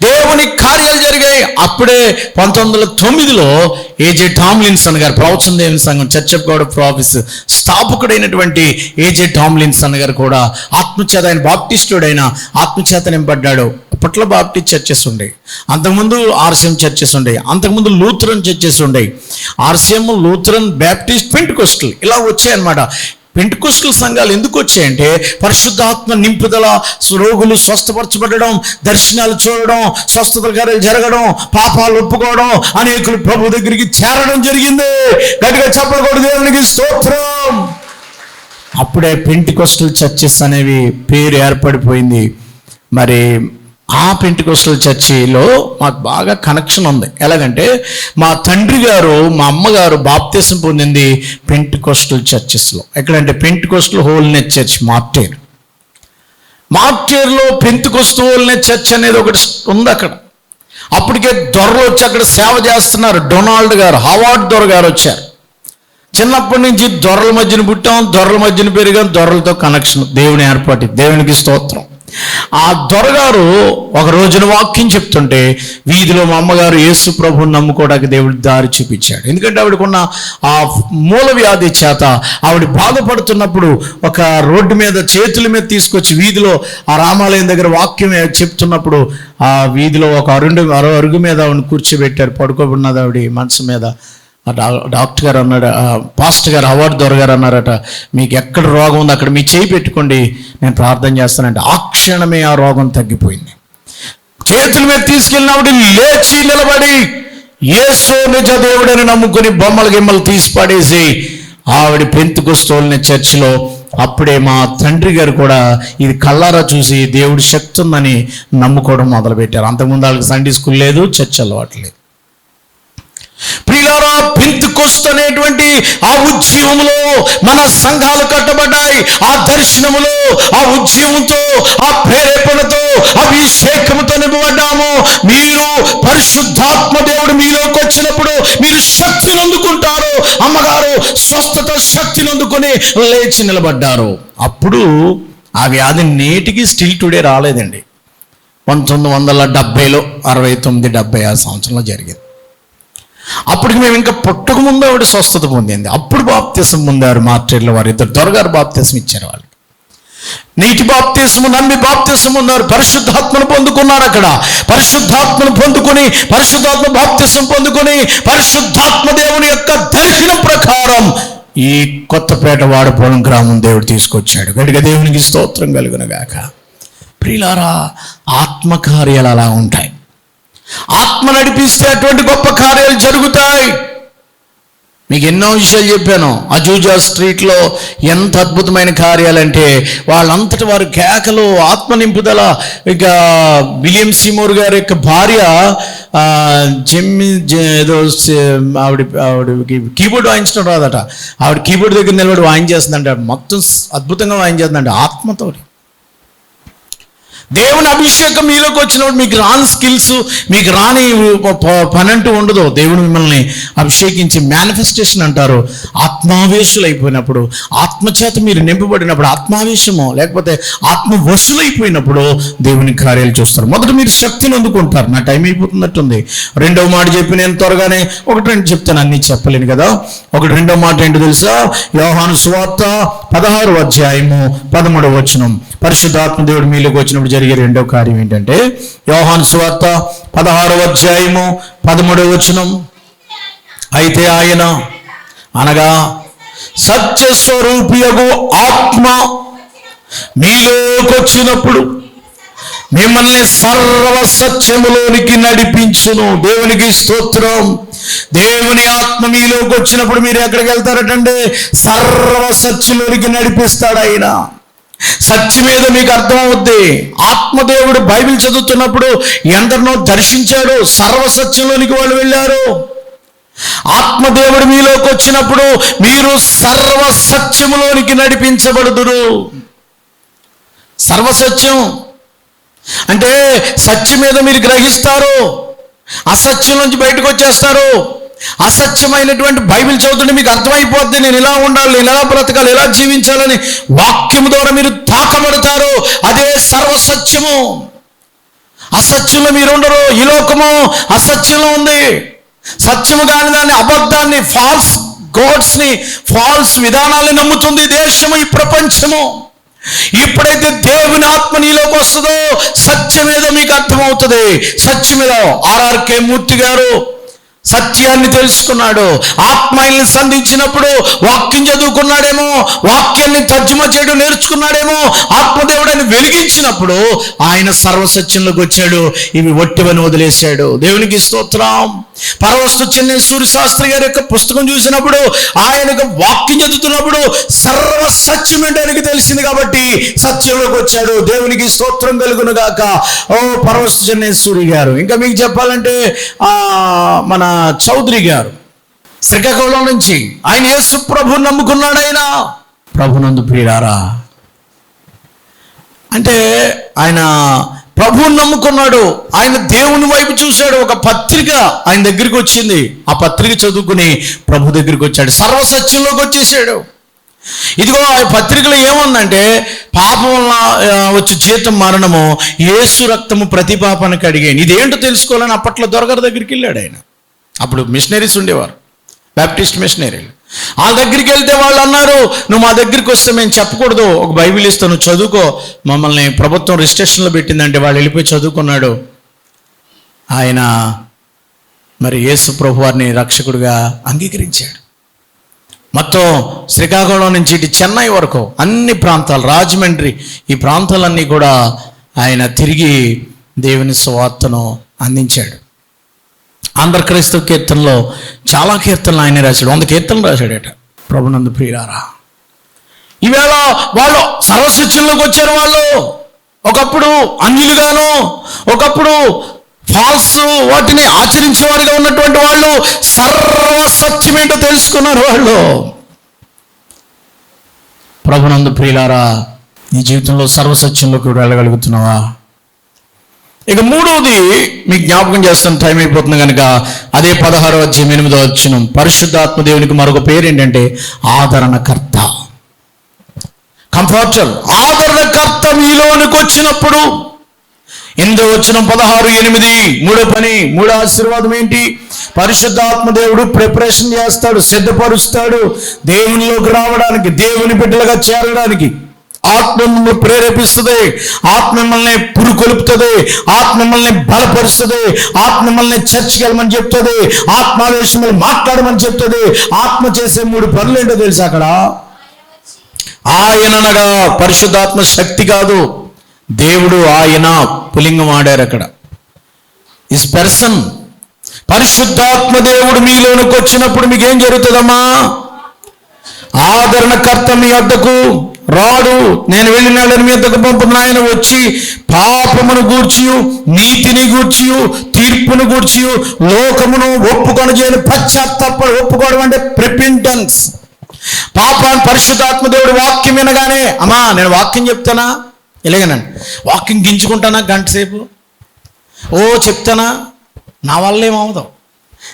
దేవుని కార్యాలు జరిగాయి. అప్పుడే 1909లో ఏజే టామ్లిన్సన్ గారు, ప్రవచన దేవుని సంఘం చర్చ్ ఆఫ్ గాడ్ ప్రాఫిస్ స్థాపకుడైనటువంటి ఏజే టామ్లిన్సన్ గారు కూడా ఆత్మచేత, ఆయన బాప్టిస్టుడైన ఆత్మచేత నింపడ్డాడు. అప్పట్లో బాప్టిస్ట్ చర్చెస్ ఉండేవి, అంతకుముందు ఆర్సిఎం చర్చెస్ ఉండేవి, అంతకుముందు లూథరన్ చర్చెస్ ఉండేవి. ఆర్సిఎం, లూథరన్, బాప్టిస్ట్, పెంటెకోస్టల్ ఇలా వచ్చాయన్నమాట. పెంటెకోస్టల్ సంఘాలు ఎందుకు వచ్చాయంటే పరిశుద్ధాత్మ నింపుదల, రోగులు స్వస్థపరచబడడం, దర్శనాలు చూడడం, స్వస్థత కార్యాలు జరగడం, పాపాలు ఒప్పుకోవడం, అనేకులు ప్రభు దగ్గరికి చేరడం జరిగింది. గట్టిగా చెప్పకూడదు, దేవునికి స్తోత్రం. అప్పుడే పెంటెకోస్టల్ చర్చెస్ అనేవి పేరు ఏర్పడిపోయింది. మరి ఆ పెంటెకోస్టల్ చర్చిలో మాకు బాగా కనెక్షన్ ఉంది. ఎలాగంటే మా తండ్రి గారు, మా అమ్మగారు బాప్తిసం పొందింది పెంటెకోస్టల్ చర్చెస్లో. ఎక్కడంటే పెంటెకోస్టల్ హోల్నెస్ చర్చ్, మార్టేర్లో పెంటెకోస్టల్ హోల్నెస్ చర్చ్ అనేది ఒకటి ఉంది అక్కడ. అప్పటికే దొరలు వచ్చి అక్కడ సేవ చేస్తున్నారు. డొనాల్డ్ గారు, హవార్డ్ దొర గారు వచ్చారు. చిన్నప్పటి నుంచి దొరల మధ్యన పుట్టాం, దొరల మధ్యన పెరిగాం, దొరలతో కనెక్షన్, దేవుని ఏర్పాటు. దేవునికి స్తోత్రం. ఆ దొరగారు ఒక రోజున వాక్యం చెప్తుంటే వీధిలో మా అమ్మగారు యేసు ప్రభువుని నమ్ముకోవడానికి దేవుడు దారి చూపించాడు. ఎందుకంటే ఆవిడకున్న ఆ మూల వ్యాధి చేత ఆవిడ బాధపడుతున్నప్పుడు ఒక రోడ్డు మీద చేతుల మీద తీసుకొచ్చి వీధిలో ఆ రామాలయం దగ్గర వాక్యం చెప్తున్నప్పుడు ఆ వీధిలో ఒక అరుగు మీద ఆవిడ కూర్చోబెట్టారు. పడుకోబడినది ఆవిడ మనసు మీద. డాక్టర్ గారు అన్నాడు, పాస్టర్ గారు అవార్డు దొరగారు అన్నారట, మీకు ఎక్కడ రోగం ఉందో అక్కడ మీ చేయి పెట్టుకోండి, నేను ప్రార్థన చేస్తానంటే ఆ క్షణమే ఆ రోగం తగ్గిపోయింది. చేతుల మీద తీసుకెళ్ళినప్పుడు లేచి నిలబడి యేసు నిజ దేవుడని నమ్ముకుని బొమ్మలు గిమ్మలు తీసి పడేసి ఆవిడ పెంతుకొస్తోలిన చర్చిలో అప్పుడే మా తండ్రి గారు కూడా ఇది కళ్ళారా చూసి దేవుడి శక్తి ఉందని నమ్ముకోవడం మొదలుపెట్టారు. అంతకుముందు వాళ్ళకి సండే స్కూల్ లేదు, చర్చ్ అలవాటు లేదు. ప్రియులారా, పెంతెకోస్తు అనేటువంటి ఆ ఉద్యమంలో మన సంఘాలు కట్టబడ్డాయి. ఆ దర్శనములో, ఆ ఉద్యమంతో, ఆ ప్రేరేపణతో, అభిషేకముతో నింపబడ్డాము. మీరు పరిశుద్ధాత్మ దేవుడు మీలోకి వచ్చినప్పుడు మీరు శక్తిని అందుకుంటారు. అమ్మగారు స్వస్థత శక్తిని అందుకుని లేచి నిలబడ్డారు. అప్పుడు ఆ వ్యాధి నేటికి స్టిల్ టుడే రాలేదండి. 1970లో 69-70 సంవత్సరంలో జరిగింది. అప్పటికి మేము ఇంకా పుట్టకముందు ఆవిడ స్వస్థత పొందింది. అప్పుడు బాప్తిసం పొందారు మార్టర్ల వారు, ఇద్దరు దొరగారు బాప్తిసం ఇచ్చారు. వాళ్ళకి నీటి బాప్తిసము, నమ్మి బాప్తిసం పొందారు, పరిశుద్ధాత్మను పొందుకున్నారు. అక్కడ పరిశుద్ధాత్మను పొందుకుని, పరిశుద్ధాత్మ బాప్తిసం పొందుకుని, పరిశుద్ధాత్మ దేవుని యొక్క దర్శనం ప్రకారం ఈ కొత్తపేట వాడపురం గ్రామం దేవుడు తీసుకొచ్చాడు. గడిగ దేవునికి స్తోత్రం కలుగునుగాక. ప్రియులారా, ఆత్మకార్యాలు అలా ఉంటాయి. ఆత్మ నడిపిస్తే అటువంటి గొప్ప కార్యాలు జరుగుతాయి. మీకు ఎన్నో విషయాలు చెప్పాను. అజూజా స్ట్రీట్లో ఎంత అద్భుతమైన కార్యాలంటే వాళ్ళంతటి వారు కేకలు, ఆత్మ నింపుదల. ఇక విలియం సిమోర్ గారి యొక్క భార్య ఏదో ఆవిడకి కీబోర్డ్ వాయించడం రాదట. ఆవిడ కీబోర్డ్ దగ్గర నిలబడి వాయించేస్తుందంట. మొత్తం అద్భుతంగా వాయించేస్తుందంట ఆత్మతో. దేవుని అభిషేకం మీలోకి వచ్చినప్పుడు మీకు రాని స్కిల్స్, మీకు రాని పని అంటూ ఉండదు. దేవుడు మిమ్మల్ని అభిషేకించి మేనిఫెస్టేషన్ అంటారు. ఆత్మావేశులు అయిపోయినప్పుడు, ఆత్మచేత మీరు నింపబడినప్పుడు, ఆత్మావేశమో లేకపోతే ఆత్మ వశులైపోయినప్పుడు దేవుని కార్యాలు చూస్తారు. మొదట మీరు శక్తిని అందుకుంటారు. నా టైం అయిపోతున్నట్టుంది. రెండవ మాట చెప్పి నేను త్వరగానే 1-2 చెప్తాను, అన్నీ చెప్పలేను కదా. రెండవ మాట ఏంటో తెలుసా? యోహాను సువార్త 16వ అధ్యాయము 13వ వచనం. పరిశుద్ధాత్మ దేవుడు మీలోకి వచ్చినప్పుడు జరిగే రెండవ కార్యం ఏంటంటే, యోహాను సువార్త 16వ అధ్యాయము 13వ వచనం. అయితే ఆయన అనగా సత్యస్వరూపియగు ఆత్మ మీలోకి వచ్చినప్పుడు మిమ్మల్ని సర్వ సత్యములోనికి నడిపించును. దేవునికి స్తోత్రం. దేవుని ఆత్మ మీలోకి వచ్చినప్పుడు మీరు ఎక్కడికి వెళ్తారటండి? సర్వ సత్యలోనికి నడిపిస్తాడు ఆయన. సత్యం మీద మీకు అర్థమవుద్ది. ఆత్మదేవుడు బైబిల్ చదువుతున్నప్పుడు ఎందరినో దర్శించాడు, సర్వసత్యంలోనికి వాళ్ళు వెళ్ళారు. ఆత్మదేవుడు మీలోకి వచ్చినప్పుడు మీరు సర్వసత్యములోనికి నడిపించబడుదురు. సర్వసత్యం అంటే సత్యం మీద మీరు గ్రహిస్తారు, అసత్యం నుంచి బయటకు వచ్చేస్తారు. అసత్యమైనటువంటి బైబిల్ చదువుతుంటే మీకు అర్థమైపోద్ది, నేను ఇలా ఉండాలి, నేను ఎలా బ్రతకాలి, ఎలా జీవించాలని. వాక్యం ద్వారా మీరు తాకబడతారు. అదే సర్వసత్యము. అసత్యంలో మీరు ఉండరు. ఈ లోకము అసత్యంలో ఉంది. సత్యము కాని దాన్ని, అబద్ధాన్ని, ఫాల్స్ గాడ్స్ని, ఫాల్స్ విధానాలను నమ్ముతుంది దేశము, ఈ ప్రపంచము. ఎప్పుడైతే దేవుని ఆత్మ నీలోకి వస్తుందో సత్యం ఏదో మీకు అర్థమవుతుంది. సత్యం ఏదో. ఆర్ఆర్కే మూర్తి గారు సత్యాన్ని తెలుసుకున్నాడు. ఆత్మల్ని సంధించినప్పుడు వాక్యం చదువుకున్నాడేమో, వాక్యాన్ని తర్జుమా చేయడం నేర్చుకున్నాడేమో. ఆత్మదేవుడిని వెలిగించినప్పుడు ఆయన సర్వసత్యంలోకి వచ్చాడు. ఇవి ఒట్టివని వదిలేశాడు. దేవునికి స్తోత్రం. పరవస్తు చెన్నై సూర్యశాస్త్రి గారి యొక్క పుస్తకం చూసినప్పుడు, ఆయన వాక్యం చదువుతున్నప్పుడు సర్వసత్యం ఏంటో ఆయనకి తెలిసింది కాబట్టి సత్యంలోకి వచ్చాడు. దేవునికి స్తోత్రం కలుగును గాక. ఓ పరవస్తు చెన్నై సూర్య గారు. ఇంకా మీకు చెప్పాలంటే మన చౌదరి గారు శ్రీకాకుళం నుంచి, ఆయన యేసు ప్రభుని నమ్ముకున్నాడు. ఆయన ప్రభునందు ప్రియులారా, అంటే ఆయన ప్రభువుని నమ్ముకున్నాడు. ఆయన దేవుని వైపు చూశాడు. ఒక పత్రిక ఆయన దగ్గరికి వచ్చింది. ఆ పత్రిక చదువుకుని ప్రభు దగ్గరికి వచ్చాడు. సర్వసత్యంలోకి వచ్చేసాడు. ఇదిగో ఆ పత్రికలో ఏముందంటే, పాపం వల్ల వచ్చి జీతం మరణము, యేసు రక్తము ప్రతి పాపానికి అడిగాను. ఇదేంటో తెలుసుకోవాలని అప్పట్లో దొరగారి దగ్గరికి వెళ్ళాడు ఆయన. అప్పుడు మిషనరీస్ ఉండేవారు, బ్యాప్టిస్ట్ మిషనరీలు. వాళ్ళ దగ్గరికి వెళ్తే వాళ్ళు అన్నారు, నువ్వు మా దగ్గరికి వస్తే మేము చెప్పకూడదు, ఒక బైబిల్ ఇస్తాను చదువుకో. మమ్మల్ని ప్రభుత్వం రిజిస్ట్రేషన్లో పెట్టిందంటే వాళ్ళు వెళ్ళిపోయి చదువుకున్నాడు. ఆయన మరి యేసు ప్రభు వారిని రక్షకుడిగా అంగీకరించాడు. మొత్తం శ్రీకాకుళం నుంచి ఇటు చెన్నై వరకు అన్ని ప్రాంతాలు, రాజమండ్రి, ఈ ప్రాంతాలన్నీ కూడా ఆయన తిరిగి దేవుని సువార్తను అందించాడు. ఆంధ్ర క్రైస్తవ కీర్తనలో చాలా కీర్తనలు ఆయన రాశాడు. 100 కీర్తనలు రాశాడట. ప్రభునందు ప్రియులారా, ఈవేళ వాళ్ళు సర్వశిక్షణలోకి వచ్చారు. వాళ్ళు ఒకప్పుడు అన్యులుగాను, ఒకప్పుడు ఫాల్స్ వాటిని ఆచరించేవారిగా ఉన్నటువంటి వాళ్ళు సర్వసత్యమేంటో తెలుసుకున్నారు. వాళ్ళు ప్రభునందు ప్రియులారా, నీ జీవితంలో సర్వసత్యంలోకి వెళ్ళగలుగుతున్నావా? ఇక మూడవది మీకు జ్ఞాపకం చేస్తాను, టైం అయిపోతుంది కనుక. అదే 16వ అధ్యాయం 8వ వచనం, పరిశుద్ధాత్మ దేవునికి మరొక పేరు ఏంటంటే ఆదరణకర్త, కంఫర్టర్. ఆదరణకర్త మీలోనికి వచ్చినప్పుడు 8వ వచనం 16:8 మూడో పని, మూడో ఆశీర్వాదం ఏంటి? పరిశుద్ధాత్మ దేవుడు ప్రిపరేషన్ చేస్తాడు, సిద్ధపరుస్తాడు దేవునిలోకి రావడానికి, దేవుని బిడ్డలుగా చేరడానికి. ఆత్మ మిమ్మల్ని ప్రేరేపిస్తుంది, ఆత్మ మిమ్మల్ని పురుకొలుపుతుంది, ఆత్మ మిమ్మల్ని బలపరుస్తుంది, ఆత్మ మిమ్మల్ని చర్చికి వెళ్ళమని చెప్తుంది, ఆత్మావేశం మాట్లాడమని చెప్తుంది. ఆత్మ చేసే 3 పనులు ఏంటో తెలుసా? అక్కడ ఆయననగా పరిశుద్ధాత్మ శక్తి కాదు, దేవుడు. ఆయన పులింగం వాడారు అక్కడ, ఇస్ పర్సన్. పరిశుద్ధాత్మ దేవుడు మీలోనికి వచ్చినప్పుడు మీకు ఏం జరుగుతుందమ్మా? ఆదరణకర్త మీ వద్దకు రాడు. నేను వెళ్ళిన మీ వద్దకు పంపున ఆయన వచ్చి పాపమును గూర్చియు, నీతిని గూర్చియు, తీర్పును గూర్చియు, లోకమును ఒప్పుకొని చేయని పశ్చాత్తాపం. ఒప్పుకోవడం అంటే రిపెంటెన్స్. పాపాన్ని పరిశుద్ధాత్మ దేవుడు వాక్యం వినగానే, అమ్మా నేను వాక్యం చెప్తానా, ఇలాగేనండి వాక్యం గింజుకుంటానా గంట సేపు, చెప్తానా, నా వల్ల ఏమవుతాం.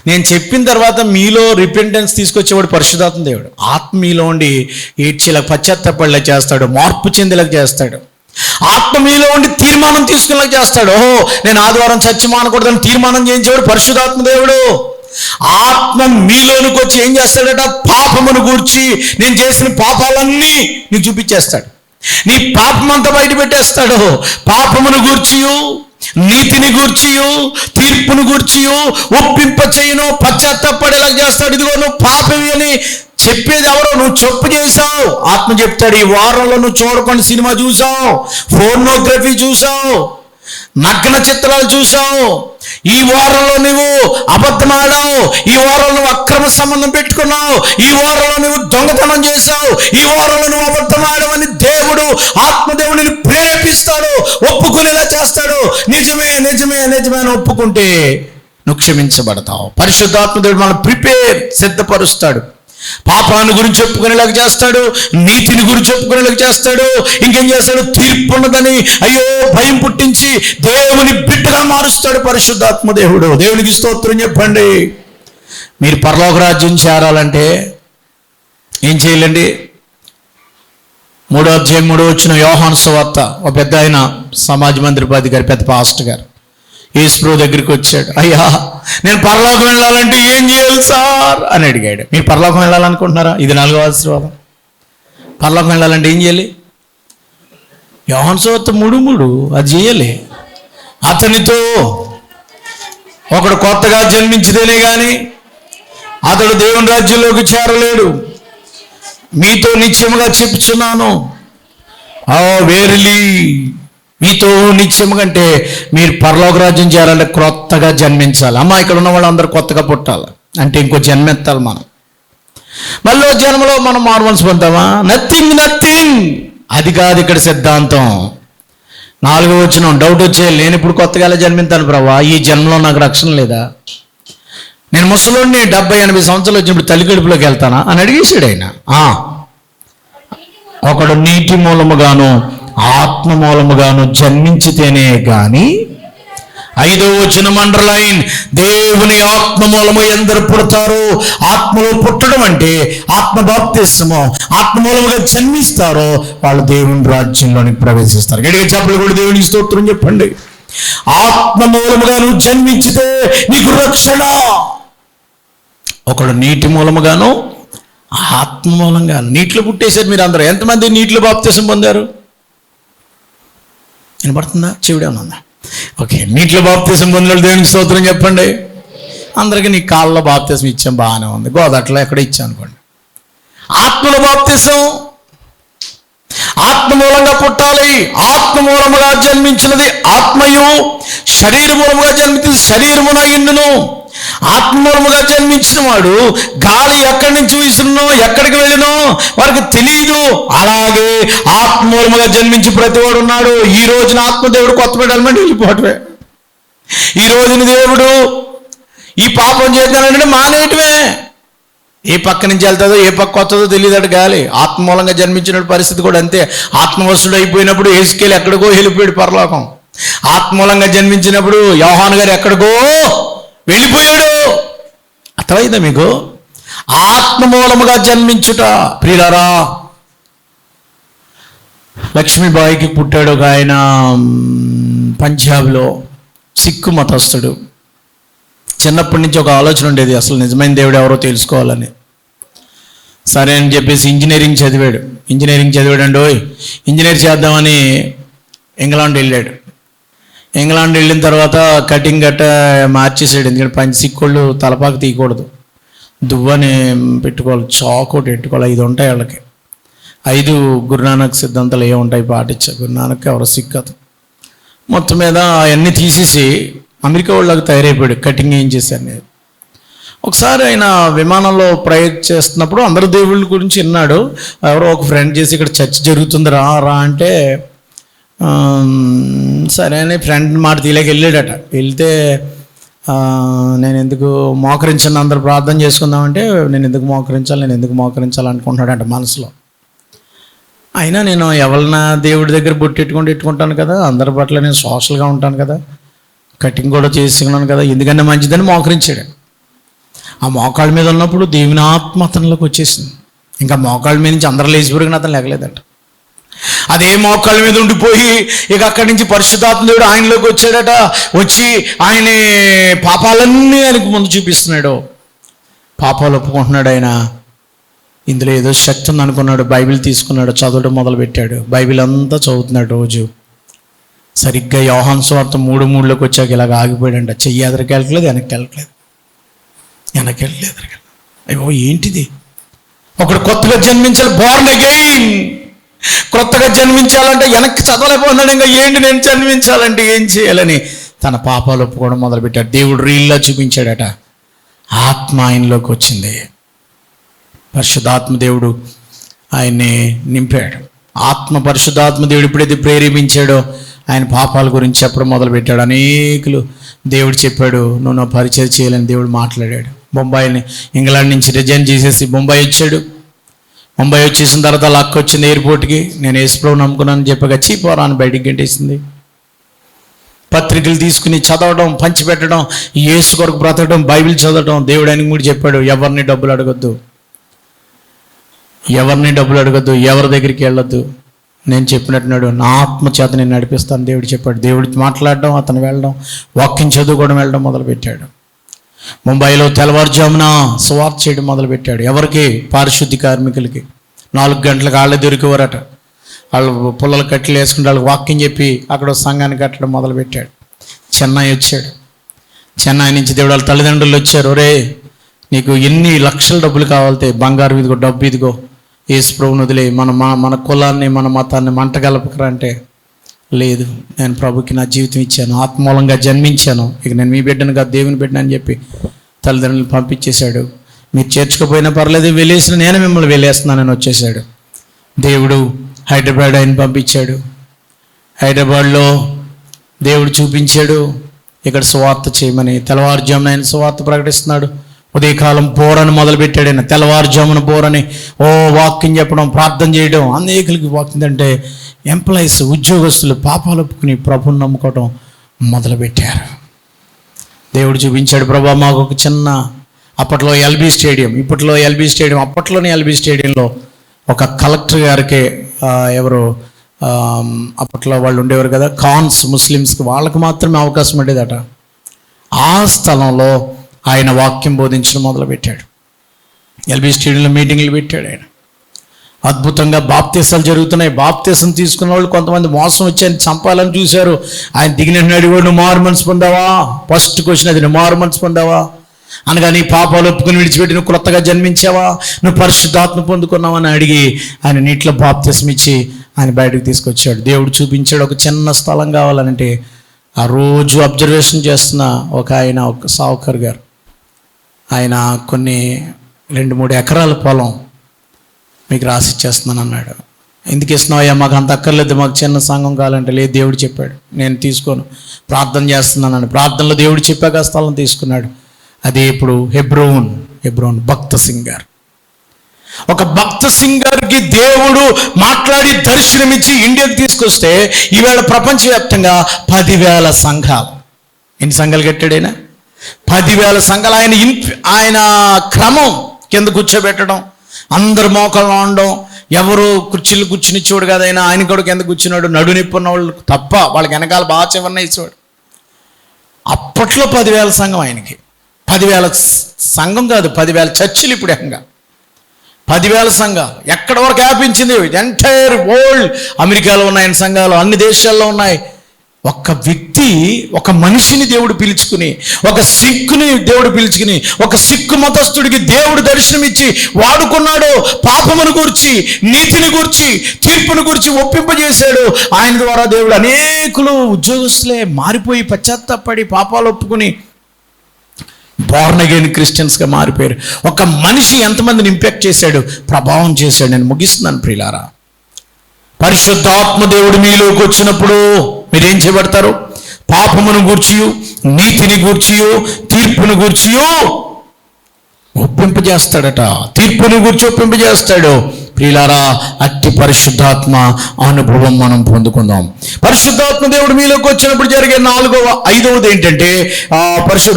నేను చెప్పిన తర్వాత మీలో రిపెంటెన్స్ తీసుకొచ్చేవాడు పరిశుద్ధాత్మ దేవుడు. ఆత్మ మీలో ఉండి ఏడ్చేలా, పశ్చాత్తాపడేలా చేస్తాడు, మార్పు చెందేలా చేస్తాడు. ఆత్మ మీలో ఉండి తీర్మానం తీసుకునేలా చేస్తాడు. నేను ఆదివారం చర్చి మానకూడదని తీర్మానం చేయించేవాడు పరిశుద్ధాత్మ దేవుడు. ఆత్మ మీలోనికి వచ్చి ఏం చేస్తాడట? పాపమును గూర్చి, నేను చేసిన పాపాలన్నీ నీకు చూపించేస్తాడు, నీ పాపం అంతా బయట పెట్టేస్తాడు. పాపమును గూర్చియు, నీతిని గూర్చియు, తీర్పును గూర్చియు ఒప్పింప చేయను, పశ్చాత్తాపడేలా చేస్తాడు. ఇదిగో నువ్వు పాపవి అని చెప్పేది ఎవరో, నువ్వు చెప్పు చేసావు. ఆత్మ చెప్తాడు, ఈ వారంలో నువ్వు చూడకుండా సినిమా చూసావు, ఫోర్నోగ్రఫీ చూసావు, నగ్న చిత్రాలు చూసావు, ఈ వారంలో నువ్వు అబద్ధమాడావు, ఈ వారంలో నువ్వు అక్రమ సంబంధం పెట్టుకున్నావు, ఈ వారంలో నువ్వు దొంగతనం చేశావు, ఈ వారంలో నువ్వు అబద్ధమాడవని దేవుడు, ఆత్మదేవుడిని ప్రేరేపిస్తాడు, ఒప్పుకునేలా చేస్తాడు. నిజమే నిజమే నిజమే అని ఒప్పుకుంటే నువ్వు క్షమించబడతావు. పరిశుద్ధాత్మదేవుడు మనం సిద్ధపరుస్తాడు. పాపాన్ని గురించి చెప్పుకునేలాగా చేస్తాడు, నీతిని గురించి చెప్పుకునేలాగా చేస్తాడు. ఇంకేం చేస్తాడు? తీర్పు ఉన్నదని అయ్యో భయం పుట్టించి దేవుని బిడ్డగా మారుస్తాడు పరిశుద్ధాత్మ దేవుడు. దేవునికి స్తోత్రం చెప్పండి. మీరు పరలోక రాజ్యం చేరాలంటే ఏం చేయాలండి? 3వ అధ్యాయం 3వ వచనం యోహాను సువార్త. ఒక పెద్ద ఆయన సమాజ మందిరాధికారి, పెద్ద పాస్టర్ గారు యేసుప్రభు దగ్గరికి వచ్చాడు. అయ్యా నేను పరలోకం వెళ్ళాలంటే ఏం చేయాలి సార్ అని అడిగాడు. మీరు పరలోకం వెళ్ళాలనుకుంటున్నారా? ఇది 4వ ఆశీర్వాదం. పరలోకం వెళ్ళాలంటే ఏం చేయాలి? యోహాను సువార్త 3:3 అది చేయాలి. అతనితో ఒకడు కొత్తగా జన్మించితేనే కానీ అతడు దేవుని రాజ్యంలోకి చేరలేడు. మీతో నిశ్చయముగా చెప్తున్నాను, వేర్లీ మీతో నిత్యము కంటే మీరు పరలోక రాజ్యం చేయాలంటే కొత్తగా జన్మించాలి. అమ్మ ఇక్కడ ఉన్న వాళ్ళందరూ కొత్తగా పుట్టాలి అంటే ఇంకో జన్మెత్తాలి. మనం మళ్ళీ జన్మలో మనం మార్మల్స్ పొందామా? నథింగ్. అది కాదు ఇక్కడ సిద్ధాంతం. 4వ వచనం డౌట్ వచ్చేయాలి, నేను ఇప్పుడు కొత్తగా ఎలా జన్మించాను ప్రభా? ఈ జన్మలో నాకు రక్షణ లేదా? నేను ముసలోడిని 70-80 సంవత్సరాలు వచ్చినప్పుడు తల్లి కడుపులోకి వెళ్తానా అని అడిగేశాడు ఆయన. ఒకడు నీటి మూలముగాను ఆత్మ మూలముగాను జన్మించితేనే గాని. 5వ వచనం అండర్లైన్, దేవుని ఆత్మ మూలము ఎందరు పుడతారో, ఆత్మలో పుట్టడం అంటే ఆత్మ బాప్తిస్మము, ఆత్మ మూలముగా జన్మిస్తారో వాళ్ళు దేవుని రాజ్యంలోనికి ప్రవేశిస్తారు. గట్టిగా చెప్పలు కూడా దేవునికి స్తోత్రం చెప్పండి. ఆత్మ మూలముగా నువ్వు జన్మించితే నీకు రక్షణ. ఒకడు నీటి మూలముగాను ఆత్మ మూలంగా. నీటిలో పుట్టేశారు మీరు అందరూ. ఎంతమంది నీటిలో బాప్తిసం పొందారు? వినపడుతుందా? చెవిడే ఉందా? ఓకే, నీటిలో బాప్తిసం పొందిన దేవునికి స్తోత్రం చెప్పండి. అందరికీ నీ కాళ్ళలో బాప్తిసం ఇచ్చాం, బాగానే ఉంది. గోదాట్లో ఎక్కడ ఇచ్చాం అనుకోండి. ఆత్మలో బాప్తిసం ఆత్మ మూలంగా పుట్టాలి. ఆత్మ మూలముగా జన్మించినది ఆత్మయు, శరీర మూలముగా జన్మించింది శరీరమున ఇండును. ఆత్మ మూలముగా జన్మించిన వాడు గాలి ఎక్కడి నుంచి వీసునో ఎక్కడికి వెళ్ళినో వారికి తెలియదు. అలాగే ఆత్మ మూలముగా జన్మించి ప్రతివాడు ఉన్నాడు. ఈ రోజున ఆత్మదేవుడు కొత్త పెట్టాలంటే వెళ్ళిపోవటమే. ఈ రోజున దేవుడు ఈ పాపం చేద్దానంటే మానేయటమే. ఏ పక్క నుంచి వెళ్తుందో ఏ పక్క వస్తుందో తెలియదట గాలి. ఆత్మ మూలంగా జన్మించిన పరిస్థితి కూడా అంతే. ఆత్మవశుడు అయిపోయినప్పుడు యేసుకేలు ఎక్కడికో వెళ్ళిపోయాడు పరలోకం. ఆత్మూలంగా జన్మించినప్పుడు యోహాను గారు ఎక్కడికో వెళ్ళిపోయాడు. అర్థమైందా మీకు? ఆత్మ మూలముగా జన్మించుట. ప్రియులారా, లక్ష్మీబాయికి పుట్టాడు ఒక ఆయన, పంజాబ్లో సిక్కు మతస్థుడు. చిన్నప్పటి నుంచి ఒక ఆలోచన ఉండేది, అసలు నిజమైన దేవుడు ఎవరో తెలుసుకోవాలని. సరే అని చెప్పేసి ఇంజనీరింగ్ చదివాడు. ఇంజనీర్ చేద్దామని ఇంగ్లాండ్ వెళ్ళాడు. ఇంగ్లాండ్ వెళ్ళిన తర్వాత కటింగ్ గట్ట మార్చేసాడు. ఎందుకంటే సిక్కుళ్ళు తలపాకు తీయకూడదు, దువ్వని పెట్టుకోవాలి, చాకోటి పెట్టుకోవాలి. 5 ఉంటాయి వాళ్ళకి. 5 గురునానక్ సిద్ధాంతాలు ఏముంటాయి పాటించారు. గురునానక్ ఎవరో సిక్కదు. మొత్తం మీద అవన్నీ తీసేసి అమెరికా వాళ్ళకి తయారైపోయాడు. కటింగ్ ఏం చేశారు నేను. ఒకసారి ఆయన విమానంలో ప్రయాణం చేస్తున్నప్పుడు అందరు దేవుళ్ళ గురించి విన్నాడు. ఎవరో ఒక ఫ్రెండ్ చేసి ఇక్కడ చర్చ్ జరుగుతుంది రా అంటే సరే అని ఫ్రెండ్ మాట తీలేక వెళ్ళాడట. వెళ్తే నేను ఎందుకు మోకరించాను, అందరు ప్రార్థన చేసుకుందామంటే నేను ఎందుకు మోకరించాలి అనుకుంటున్నాడంట మనసులో. అయినా నేను ఎవరినా దేవుడి దగ్గర ఎట్టుకుంటాను కదా, అందరి పట్ల నేను సోషల్గా ఉంటాను కదా, కటింగ్ కూడా చేసుకున్నాను కదా, ఎందుకన్నా మంచిదని మోకరించాడు. ఆ మోకాళ్ళ మీద ఉన్నప్పుడు దేవుని ఆత్మ అతనిలోకి వచ్చేసింది. ఇంకా మోకాళ్ళ మీద నుంచి అందరూ లేచిపోయిన అతను లేకలేదంట. అదే మోకాళ్ళ మీద ఉండిపోయి ఇక అక్కడి నుంచి పరిశుద్ధాత్మ దేవుడు ఆయనలోకి వచ్చాడట. వచ్చి ఆయన పాపాలన్నీ ఆయనకు ముందు చూపిస్తున్నాడు. పాపాలు ఒప్పుకుంటున్నాడు. ఆయన ఇందులో ఏదో శక్తి ఉంది అనుకున్నాడు. బైబిల్ తీసుకున్నాడు, చదవడం మొదలుపెట్టాడు. బైబిల్ అంతా చదువుతున్నాడు రోజు. సరిగ్గా యోహాను సువార్త 3:3లోకి వచ్చాక ఇలాగ ఆగిపోయాడంట. చెయ్యి ఎదరికి వెళ్ళట్లేదు, వెనక్కి వెళ్ళట్లేదు. అయ్యో ఏంటిది? ఒకడు కొత్తగా జన్మించాలి, బోర్న్ అగైన్. కొత్తగా జన్మించాలంటే వెనక్కి చదవలేకపోతున్నాడు. ఇంకా ఏంటి నేను జన్మించాలంటే ఏం చేయాలని తన పాపాలు ఒప్పుకోవడం మొదలుపెట్టాడు. దేవుడు రీల్లా చూపించాడట. ఆత్మ ఆయనలోకి వచ్చింది. పరిశుద్ధాత్మ దేవుడు ఆయన్ని నింపాడు. పరిశుద్ధాత్మ దేవుడు ఎప్పుడైతే ప్రేరేపించాడో ఆయన పాపాల గురించి చెప్పడం మొదలుపెట్టాడు. అనేకులు దేవుడు చెప్పాడు, నువ్వు నా పరిచయం చేయాలని దేవుడు మాట్లాడాడు. ఇంగ్లాండ్ నుంచి రిజైన్ చేసేసి బొంబాయి వచ్చాడు. బొంబాయి వచ్చేసిన తర్వాత లక్క వచ్చింది ఎయిర్పోర్ట్కి. నేను యేసుప్రభువుని నమ్ముకున్నానని చెప్పగా చీపోరా అని బయటికి గంటేసింది. పత్రికలు తీసుకుని చదవడం, పంచిపెట్టడం, యేసు కొరకు బ్రతకడం, బైబిల్ చదవడం. దేవుడు ఆయనకి కూడా చెప్పాడు, ఎవరిని డబ్బులు అడగొద్దు, ఎవరి దగ్గరికి వెళ్ళొద్దు, నేను చెప్పినట్టున్నాడు, నా ఆత్మ చేత నేను నడిపిస్తాను దేవుడు చెప్పాడు. దేవుడు మాట్లాడడం, అతను వెళ్ళడం, వాక్యం చదువుకోవడం, వెళ్ళడం మొదలుపెట్టాడు. ముంబైలో తెల్లవారుజామున సువార్త చేయడం మొదలుపెట్టాడు. ఎవరికి? పారిశుద్ధ్య కార్మికులకి. 4 గంటలకు వాళ్ళే దొరికేవారట. వాళ్ళు పుల్లలు కట్టెలు వేసుకుంటే వాళ్ళకి వాక్యం చెప్పి అక్కడ సంఘాన్ని కట్టడం మొదలుపెట్టాడు. చెన్నై వచ్చాడు. చెన్నై నుంచి దేవుడు వాళ్ళ తల్లిదండ్రులు వచ్చారు. ఒరే, నీకు ఎన్ని లక్షల డబ్బులు కావాలితే బంగారు ఇదిగో, డబ్బు ఇదిగో, యేసుప్రభువుని వదిలే, మన కులాన్ని మన మతాన్ని మంట కలపకరా అంటే, లేదు, నేను ప్రభుకి నా జీవితం ఇచ్చాను, ఆత్మూలంగా జన్మించాను, ఇక నేను మీ బిడ్డను కాదు దేవుని బిడ్డను అని చెప్పి తల్లిదండ్రులు పంపించేశాడు. మీరు చేర్చుకోపోయినా పర్లేదు, వెళ్ళేసిన నేను మిమ్మల్ని వెళ్ళేస్తున్నానని వచ్చేసాడు. దేవుడు హైదరాబాద్ ఆయన పంపించాడు. హైదరాబాద్లో దేవుడు చూపించాడు ఇక్కడ సువార్త చేయమని. తెల్లవారుజామున ఆయన సువార్త ప్రకటిస్తున్నాడు. ఉదయకాలం బోరని మొదలుపెట్టాడు ఆయన. తెల్లవారుజామున బోరని వాక్యం చెప్పడం, ప్రార్థన చేయడం. అనేకులకి వాక్యం అంటే ఎంప్లాయీస్, ఉద్యోగస్తులు పాపాలు ఒప్పుకుని ప్రభుని నమ్ముకోవడం మొదలుపెట్టారు. దేవుడు చూపించాడు. ప్రభా, మాకు ఒక చిన్న, అప్పట్లో ఎల్బీ స్టేడియం, అప్పట్లోనే ఎల్బీ స్టేడియంలో ఒక కలెక్టర్ గారికి ఎవరు అప్పట్లో వాళ్ళు ఉండేవారు కదా, ఖాన్స్, ముస్లిమ్స్కి, వాళ్ళకి మాత్రమే అవకాశం ఉండేదట. ఆ స్థలంలో ఆయన వాక్యం బోధించడం మొదలుపెట్టాడు. ఎల్బీ స్టేడియంలో మీటింగ్లు పెట్టాడు ఆయన. అద్భుతంగా బాప్తీసాలు జరుగుతున్నాయి. బాప్తీసం తీసుకున్న వాళ్ళు కొంతమంది మోసం వచ్చి ఆయన చంపాలని చూశారు. ఆయన దిగినట్టు అడిగాడు, నువ్వు మారు మనసు పొందావా? ఫస్ట్ క్వశ్చన్ అది, నువ్వు మారు మనసు పొందావా? అనగా నీ పాపాలు ఒప్పుకుని విడిచిపెట్టి నువ్వు క్రొత్తగా జన్మించావా, నువ్వు పరిశుద్ధాత్మ పొందుకున్నావు అని అడిగి ఆయన నీటిలో బాప్తిస్మ ఇచ్చి ఆయన బయటకు తీసుకొచ్చాడు. దేవుడు చూపించాడు ఒక చిన్న స్థలం కావాలంటే. ఆ రోజు అబ్జర్వేషన్ చేస్తున్న ఒక సావుకర్ గారు, ఆయన కొన్ని 2-3 ఎకరాల పొలం మీకు రాసిచ్చేస్తున్నాను అన్నాడు. ఎందుకు ఇస్తున్నావు? అయ్యా మాకు అంత అక్కర్లేదు, మాకు చిన్న సంఘం కావాలంటే. లేదు, దేవుడు చెప్పాడు, నేను తీసుకోను, ప్రార్థన చేస్తున్నాను. ప్రార్థనలో దేవుడు చెప్పాక స్థలం తీసుకున్నాడు. అది ఇప్పుడు హెబ్రోన్ భక్త సింగ్ గారు. ఒక భక్త సింగ్ గారికి దేవుడు మాట్లాడి దర్శనమిచ్చి ఇండియాకి తీసుకొస్తే ఈవేళ ప్రపంచవ్యాప్తంగా 10,000 సంఘాలు. ఎన్ని సంఘాలు కట్టాడైనా? 10,000 సంఘాలు. ఆయన క్రమం కింద కూర్చోబెట్టడం, అందరు మోకాళ్ళు ఉండడం, ఎవరు కుర్చీలు కూర్చుని చూడు కదా, ఆయన కూడా కింద కూర్చున్నాడు. నడునొప్పి ఉన్న వాళ్ళు తప్ప వాళ్ళకి వెనకాల బాగా చివరిన ఇచ్చేవాడు. అప్పట్లో 10,000 సంఘం ఆయనకి. 10,000 సంఘం కాదు, 10,000 చర్చిలు. ఇప్పుడు ఏకంగా 10,000 సంఘాలు. ఎక్కడ వరకు వ్యాపించింది? Entire world. అమెరికాలో ఉన్నాయి ఆయన సంఘాలు, అన్ని దేశాల్లో ఉన్నాయి. ఒక వ్యక్తి, ఒక మనిషిని దేవుడు పిలుచుకుని, ఒక సిక్కుని దేవుడు పిలుచుకుని, ఒక సిక్కు మతస్థుడికి దేవుడు దర్శనమిచ్చి వాడుకున్నాడు. పాపమును గూర్చి, నీతిని గూర్చి, తీర్పును గూర్చి ఒప్పింపజేశాడు. ఆయన ద్వారా దేవుడు అనేకులు ఉద్యోగస్తులే మారిపోయి పశ్చాత్తాపడి పాపాలు ఒప్పుకుని బోర్న్ అగైన్ క్రిస్టియన్స్గా మారిపోయారు. ఒక మనిషి ఎంతమందిని ఇంపాక్ట్ చేశాడు, ప్రభావం చేశాడు. నేను ముగిస్తున్నాను ప్రియులారా. పరిశుద్ధాత్మ దేవుడు మీలోకి వచ్చినప్పుడు మీరేం చేయబడతారు? పాపమును గూర్చియు, నీతిని గూర్చియు, తీర్పును గూర్చియు ఒప్పింపజేస్తాడట. తీర్పును గూర్చి ఒప్పింపజేస్తాడు. ప్రియులారా, అట్టి పరిశుద్ధాత్మ అనుభవం మనం పొందుకుందాం. పరిశుద్ధాత్మ దేవుడు మీలోకి వచ్చినప్పుడు జరిగే 5వది ఏంటంటే,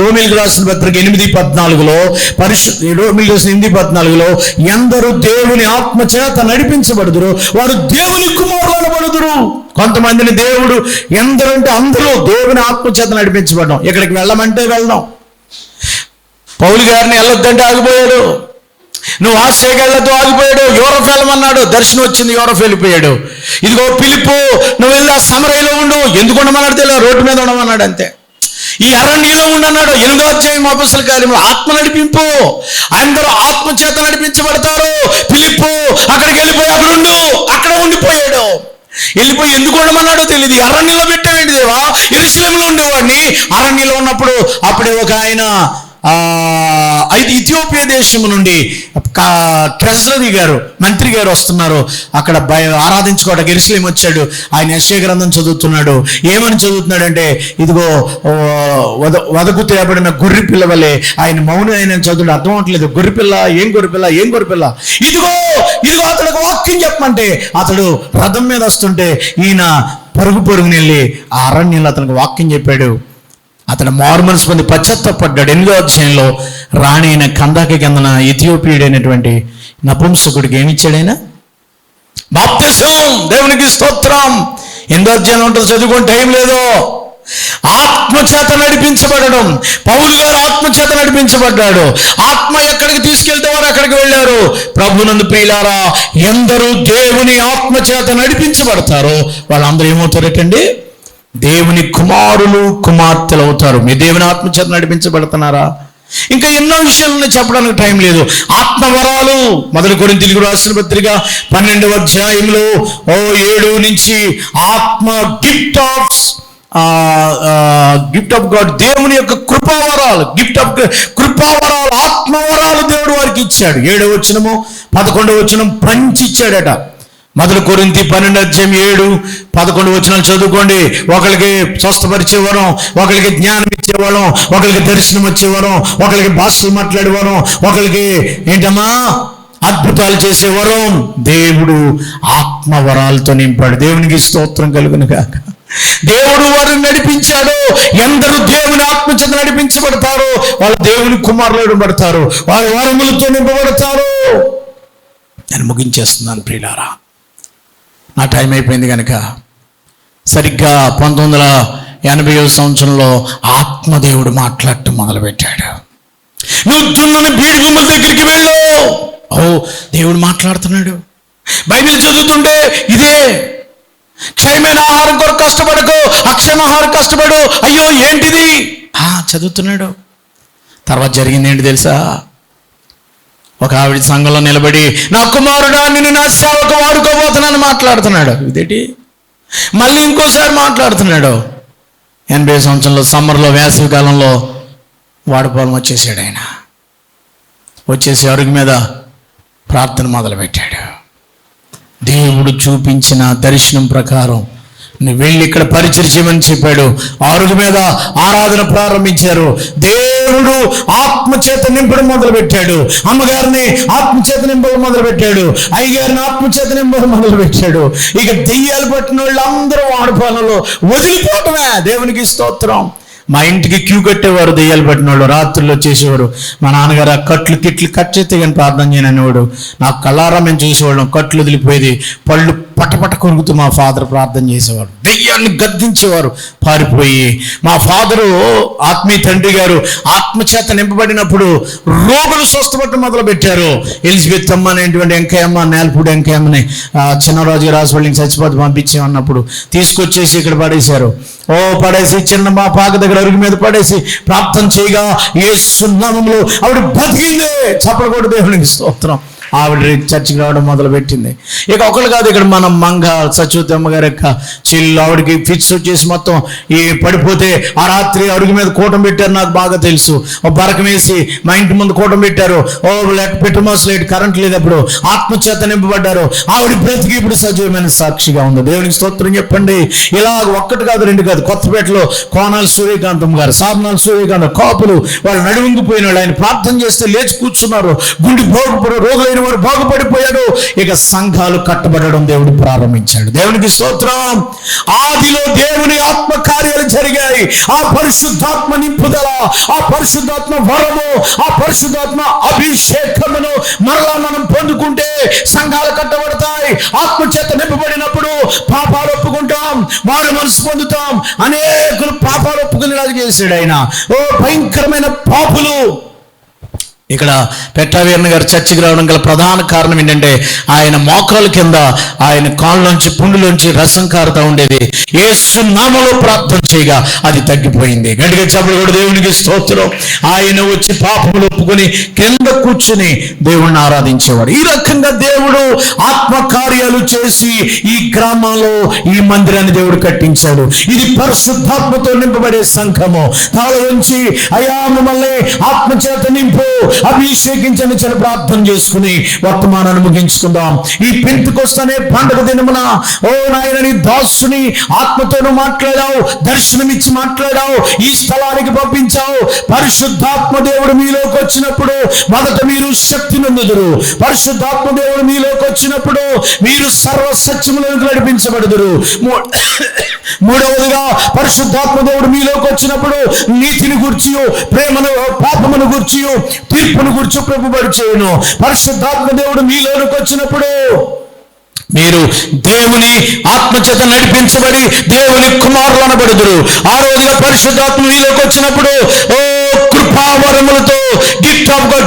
రోమీయులకు రాసిన పత్రిక 8:14లో, రోమీయులకు రాసిన 8:14లో, ఎందరూ దేవుని ఆత్మ చేత నడిపించబడుదురు వారు దేవుని కుమారులు అనబడుదురు. కొంతమందిని దేవుడు, ఎందరంటే అందరూ దేవుని ఆత్మ చేత నడిపించబడ్డాం. ఇక్కడికి వెళ్ళమంటే వెళ్దాం. పౌలు గారిని వెళ్ళొద్దంటే ఆగిపోయాడు. నువ్వు ఆసియాకి వెళ్ళొద్దు, ఆగిపోయాడు. యూరప్ వెళ్ళమన్నాడు, దర్శనం వచ్చింది, యూరప్ వెళ్ళిపోయాడు. ఇదిగో ఫిలిప్పు, నువ్వు వెళ్ళి ఆ సమరయలో ఉండు. ఎందుకు ఉండమన్నాడు తెలియదు, రోడ్డు మీద ఉండమన్నాడు అంతే. ఈ అరణ్యంలో ఉండన్నాడు. 8వ అధ్యాయం అపోస్తల కార్యములు. ఆత్మ నడిపింపు, అందరూ ఆత్మ చేత నడిపించబడతారు. ఫిలిప్పు అక్కడికి వెళ్ళిపోయి అక్కడ ఉండిపోయాడు. వెళ్ళిపోయి ఎందుకు ఉండమన్నాడో తెలియదు. అరణ్యంలో పెట్టాడండి దేవా. యెరూషలేములో ఉండేవాడిని. అరణ్యంలో ఉన్నప్పుడు అప్పుడే ఒక ఆయన ఇథియోపియా దేశం నుండి ట్రెజరీ గారు, మంత్రి గారు వస్తున్నారు. అక్కడ ఆరాధించుకోవడానికి యెరూషలేము వచ్చాడు. ఆయన యెషయా గ్రంథం చదువుతున్నాడు. ఏమని చదువుతున్నాడంటే, ఇదిగో వదకు తేబడిన గొర్రె పిల్ల వల్లే ఆయన మౌనం ఆయన చదువుడు అర్థం అవట్లేదు. గొర్రెపిల్ల, ఏం గొర్రెపిల్ల, ఇదిగో అతడికి వాక్యం చెప్పమంటే అతడు రథం మీద వస్తుంటే ఈయన పరుగుని వెళ్ళి ఆ అరణ్యంలో అతనికి వాక్యం చెప్పాడు. అతను మారుమనసు పొంది పశ్చాత్తాపడ్డాడు. 8వ అధ్యాయంలో రాణి అయిన కందాకి కిందన ఇథియోపియుడైనటువంటి నపుంసకుడికి ఏమిచ్చాడైనా? బాప్తిసం. దేవునికి స్తోత్రం. 8వ అధ్యాయం ఉంటుంది, చదువుకొని టైం లేదు. ఆత్మచేత నడిపించబడడం. పౌలు గారు ఆత్మచేత నడిపించబడ్డాడు. ఆత్మ ఎక్కడికి తీసుకెళ్తే వారు అక్కడికి వెళ్ళారు. ప్రభునందు ప్రియులారా, ఎందరూ దేవుని ఆత్మచేత నడిపించబడతారో వాళ్ళందరూ ఏమవుతారటండి? దేవుని కుమారులు, కుమార్తెలు అవుతారు. మీ దేవుని ఆత్మచేత నడిపించబడుతున్నారా? ఇంకా ఎన్నో విషయాలను చెప్పడానికి టైం లేదు. ఆత్మవరాలు, 1 కొరింథీయులకు రాసిన పత్రిక 12వ అధ్యాయంలో 7 నుంచి ఆత్మ గిఫ్ట్ ఆఫ్ గాడ్, దేవుని యొక్క కృపావరాలు, కృపావరాలు, ఆత్మవరాలు దేవుడు వారికి ఇచ్చాడు. 7వ వచనము 11వ వచనం పంచిచ్చాడట. 1 కొరింథీ 12 అధ్యాయం 7-11 వచనాలు చదువుకోండి. ఒకరికి స్వస్థపరిచేవారం, ఒకరికి జ్ఞానం ఇచ్చేవాళ్ళం, ఒకరికి దర్శనం వచ్చేవారం, ఒకరికి భాషలు మాట్లాడేవారం, ఒకరికి ఏంటమ్మా అద్భుతాలు చేసేవారం. దేవుడు ఆత్మవరాలతో నింపాడు. దేవునికి స్తోత్రం కలుగును గాక. దేవుడు వారిని నడిపించాడు. ఎందరూ దేవుని ఆత్మచేత నడిపించబడతారో వాళ్ళు దేవుని కుమారులు పడతారు, వారి వరములతో నింపబడతారు. నేను ముగించేస్తున్నాను ప్రియులారా, నా టైం అయిపోయింది కనుక. సరిగ్గా 1980వ సంవత్సరంలో ఆత్మదేవుడు మాట్లాడటం మొదలుపెట్టాడు. నువ్వు దున్నని బీడి గుమ్మల దగ్గరికి వెళ్ళు. దేవుడు మాట్లాడుతున్నాడు. బైబిల్ చదువుతుంటే ఇదే, క్షయమైన ఆహారం కొరకు కష్టపడకు, అక్షయమైన ఆహారం కష్టపడు. అయ్యో ఏంటిది? చదువుతున్నాడు. తర్వాత జరిగింది ఏంటి తెలుసా? ఒక ఆవిడ సంఘంలో నిలబడి, నా కుమారుడా నిన్ను నా సేవకు వాడుకోబోతున్నాను మాట్లాడుతున్నాడు. ఇదేంటి? మళ్ళీ ఇంకోసారి మాట్లాడుతున్నాడు. 80 సంవత్సరంలో సమ్మర్లో, వేసవి కాలంలో వాడుకోవడం వచ్చేసాడు. ఆయన వచ్చేసి అరుగు మీద ప్రార్థన మొదలుపెట్టాడు. దేవుడు చూపించిన దర్శనం ప్రకారం నువ్వు వెళ్ళి ఇక్కడ పరిచయం చేయమని చెప్పాడు. అరుగు మీద ఆరాధన ప్రారంభించారు. దేవుడు ఆత్మచేత నింపడం మొదలుపెట్టాడు. అమ్మగారిని ఆత్మచేత నింపడం మొదలుపెట్టాడు. అయ్యగారిని ఆత్మచేత నింపడం మొదలుపెట్టాడు. ఇక దెయ్యాలు పట్టిన వాళ్ళు అందరూ వాడుకోవడంలో వదిలిపోవటమే. దేవునికి స్తోత్రం. మా ఇంటికి క్యూ కట్టేవారు దెయ్యాలు పట్టిన వాళ్ళు. రాత్రుల్లో చేసేవారు. మా నాన్నగారు ఆ కట్లు కట్ చేస్తే కానీ ప్రార్థన చేయననేవాడు. నాకు కళ్ళారా మేము చూసేవాళ్ళం. కట్లు వదిలిపోయేది, పళ్ళు పటపట కొరుకుతూ మా ఫాదర్ ప్రార్థన చేసేవారు. దెయ్యాన్ని గద్దించేవారు పారిపోయి. మా ఫాదరు, ఆత్మీయ తండ్రి గారు ఆత్మచేత నింపబడినప్పుడు రోగులు స్వస్థపడటం మొదలు పెట్టారు. ఎలిజబెత్ అమ్మ అనేటువంటి వెంకయ్యమ్మ, నేలపూడి వెంకయ్యమ్మని చిన్నరాజు గారు హాస్పిటల్కి చచ్చిపోతే పంపించామన్నప్పుడు తీసుకొచ్చేసి ఇక్కడ పడేశారు. పడేసి చిన్న మా పాక దగ్గర అరుగు మీద పడేసి ప్రార్థన చేయగా యేసు నామములో ఆవిడ బతికింది. చప్పలు కూడా దేవునికి స్తోత్రం. ఆవిడ చర్చికి రావడం మొదలుపెట్టింది. ఇక ఒకళ్ళు కాదు, ఇక్కడ మన మంగ సత్యవతి అమ్మగారి యొక్క చెల్లు, ఆవిడకి ఫిక్స్ వచ్చేసి మొత్తం ఈ పడిపోతే ఆ రాత్రి అరుగు మీద కూటం పెట్టారు. నాకు బాగా తెలుసు. ఓ బరకం వేసి మా ఇంటి ముందు కూటం పెట్టారు. పెట్టుమాస్ లైట్ కరెంట్ లేదు. అప్పుడు ఆత్మచేత నింపబడ్డారు. ఆవిడ బ్రతికి ఇప్పుడు సజీవమైన సాక్షిగా ఉంది. దేవునికి స్తోత్రం చెప్పండి. ఇలా ఒక్కటి కాదు, రెండు కాదు. కొత్తపేటలో కోనాల సూర్యకాంతం గారు, సాధనాల సూర్యకాంతం కాపులు వాళ్ళు నడువంగిపోయిన వాళ్ళు. ఆయన ప్రార్థన చేస్తే లేచి కూర్చున్నారు. గుండె రోగులైన వారు బాగుపడిపోయాడు. ఇక సంఘాలు కట్టబడడం దేవుడు ప్రారంభించాడు. దేవునికి స్తోత్రం. ఆదిలో దేవుని ఆత్మ కార్యాలు జరిగాయి. ఆ పరిశుద్ధాత్మ నింపుదల, ఆ పరిశుద్ధాత్మ వరము, ఆ పరిశుద్ధాత్మ అభిషేకమును మరలా మనం పొందుకుంటే సంఘాలు కట్టబడతాయి. ఆత్మచేత నింపబడినప్పుడు పాపాలు ఒప్పుకుంటాం, మారు మనసు పొందుతాం. అనేకులు పాపాలు ఒప్పుకునేలాగా చేశాడు ఆయన. భయంకరమైన పాపులు. ఇక్కడ పెట్టావీరణ గారు చర్చికి రావడం గల ప్రధాన కారణం ఏంటంటే ఆయన మోకాల కింద ఆయన కాళ్ళలోంచి పుండులోంచి రసం కారుతూ ఉండేది. యేసు నామములో ప్రార్థన చేయగా అది తగ్గిపోయింది. గట్టిగా చెప్పలు కూడా దేవునికి స్తోత్రం. ఆయన వచ్చి పాపములు ఒప్పుకొని కింద కూర్చుని దేవుణ్ణి ఆరాధించేవాడు. ఈ రకంగా దేవుడు ఆత్మకార్యాలు చేసి ఈ గ్రామంలో ఈ మందిరాన్ని దేవుడు కట్టించాడు. ఇది పరిశుద్ధాత్మతో నింపబడే సంఘము. తాళ నుంచి అయ్యా మమ్మల్ని ఆత్మచేత నింపు, అభిషేకించని చిన్న ప్రార్థన చేసుకుని వర్తమానాన్ని ముగించుకుందాం. ఈ పెంతెకొస్తనే పండుగ దినమున నాయన నీ దాసుని ఆత్మతోను మాట్లాడావు, దర్శనమిచ్చి మాట్లాడావు, ఈ స్థలానికి పంపించావు. పరిశుద్ధాత్మ దేవుడు మీలోకి వచ్చినప్పుడు మొదట మీరు శక్తి నొందుదురు. పరిశుద్ధాత్మ దేవుడు మీలోకి వచ్చినప్పుడు మీరు సర్వ సత్యములకు నడిపించబడుదురు. మూడవదిగా పరిశుద్ధాత్మ దేవుడు మీలోకి వచ్చినప్పుడు నీతిని గూర్చి, ప్రేమను, పాపమును గూర్చి, తీర్పును గూర్చి ప్రభుబడి చేయను. పరిశుద్ధాత్మ దేవుడు మీలోకి వచ్చినప్పుడు మీరు దేవుని ఆత్మచేత నడిపించబడి దేవుని కుమారులు అనబడుదురు. ఆ రోజుగా పరిశుద్ధాత్మ మీలోకి వచ్చినప్పుడు కృపావరములతో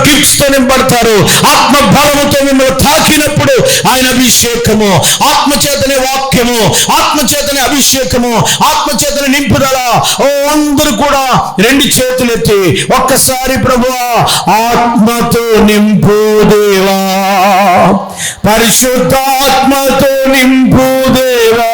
గిఫ్ట్స్ తో నింపడతారు. ఆత్మ బలముతో మిమ్మల్ని తాకినప్పుడు ఆయన అభిషేకము, ఆత్మచేతనే వాక్యము, ఆత్మచేతనే అభిషేకము, ఆత్మచేతనే నింపుదల. అందరూ కూడా రెండు చేతులు ఎత్తి ఒక్కసారి ప్రభువా ఆత్మతో నింపు దేవా, పరిశుద్ధాత్మతో నింపు దేవా,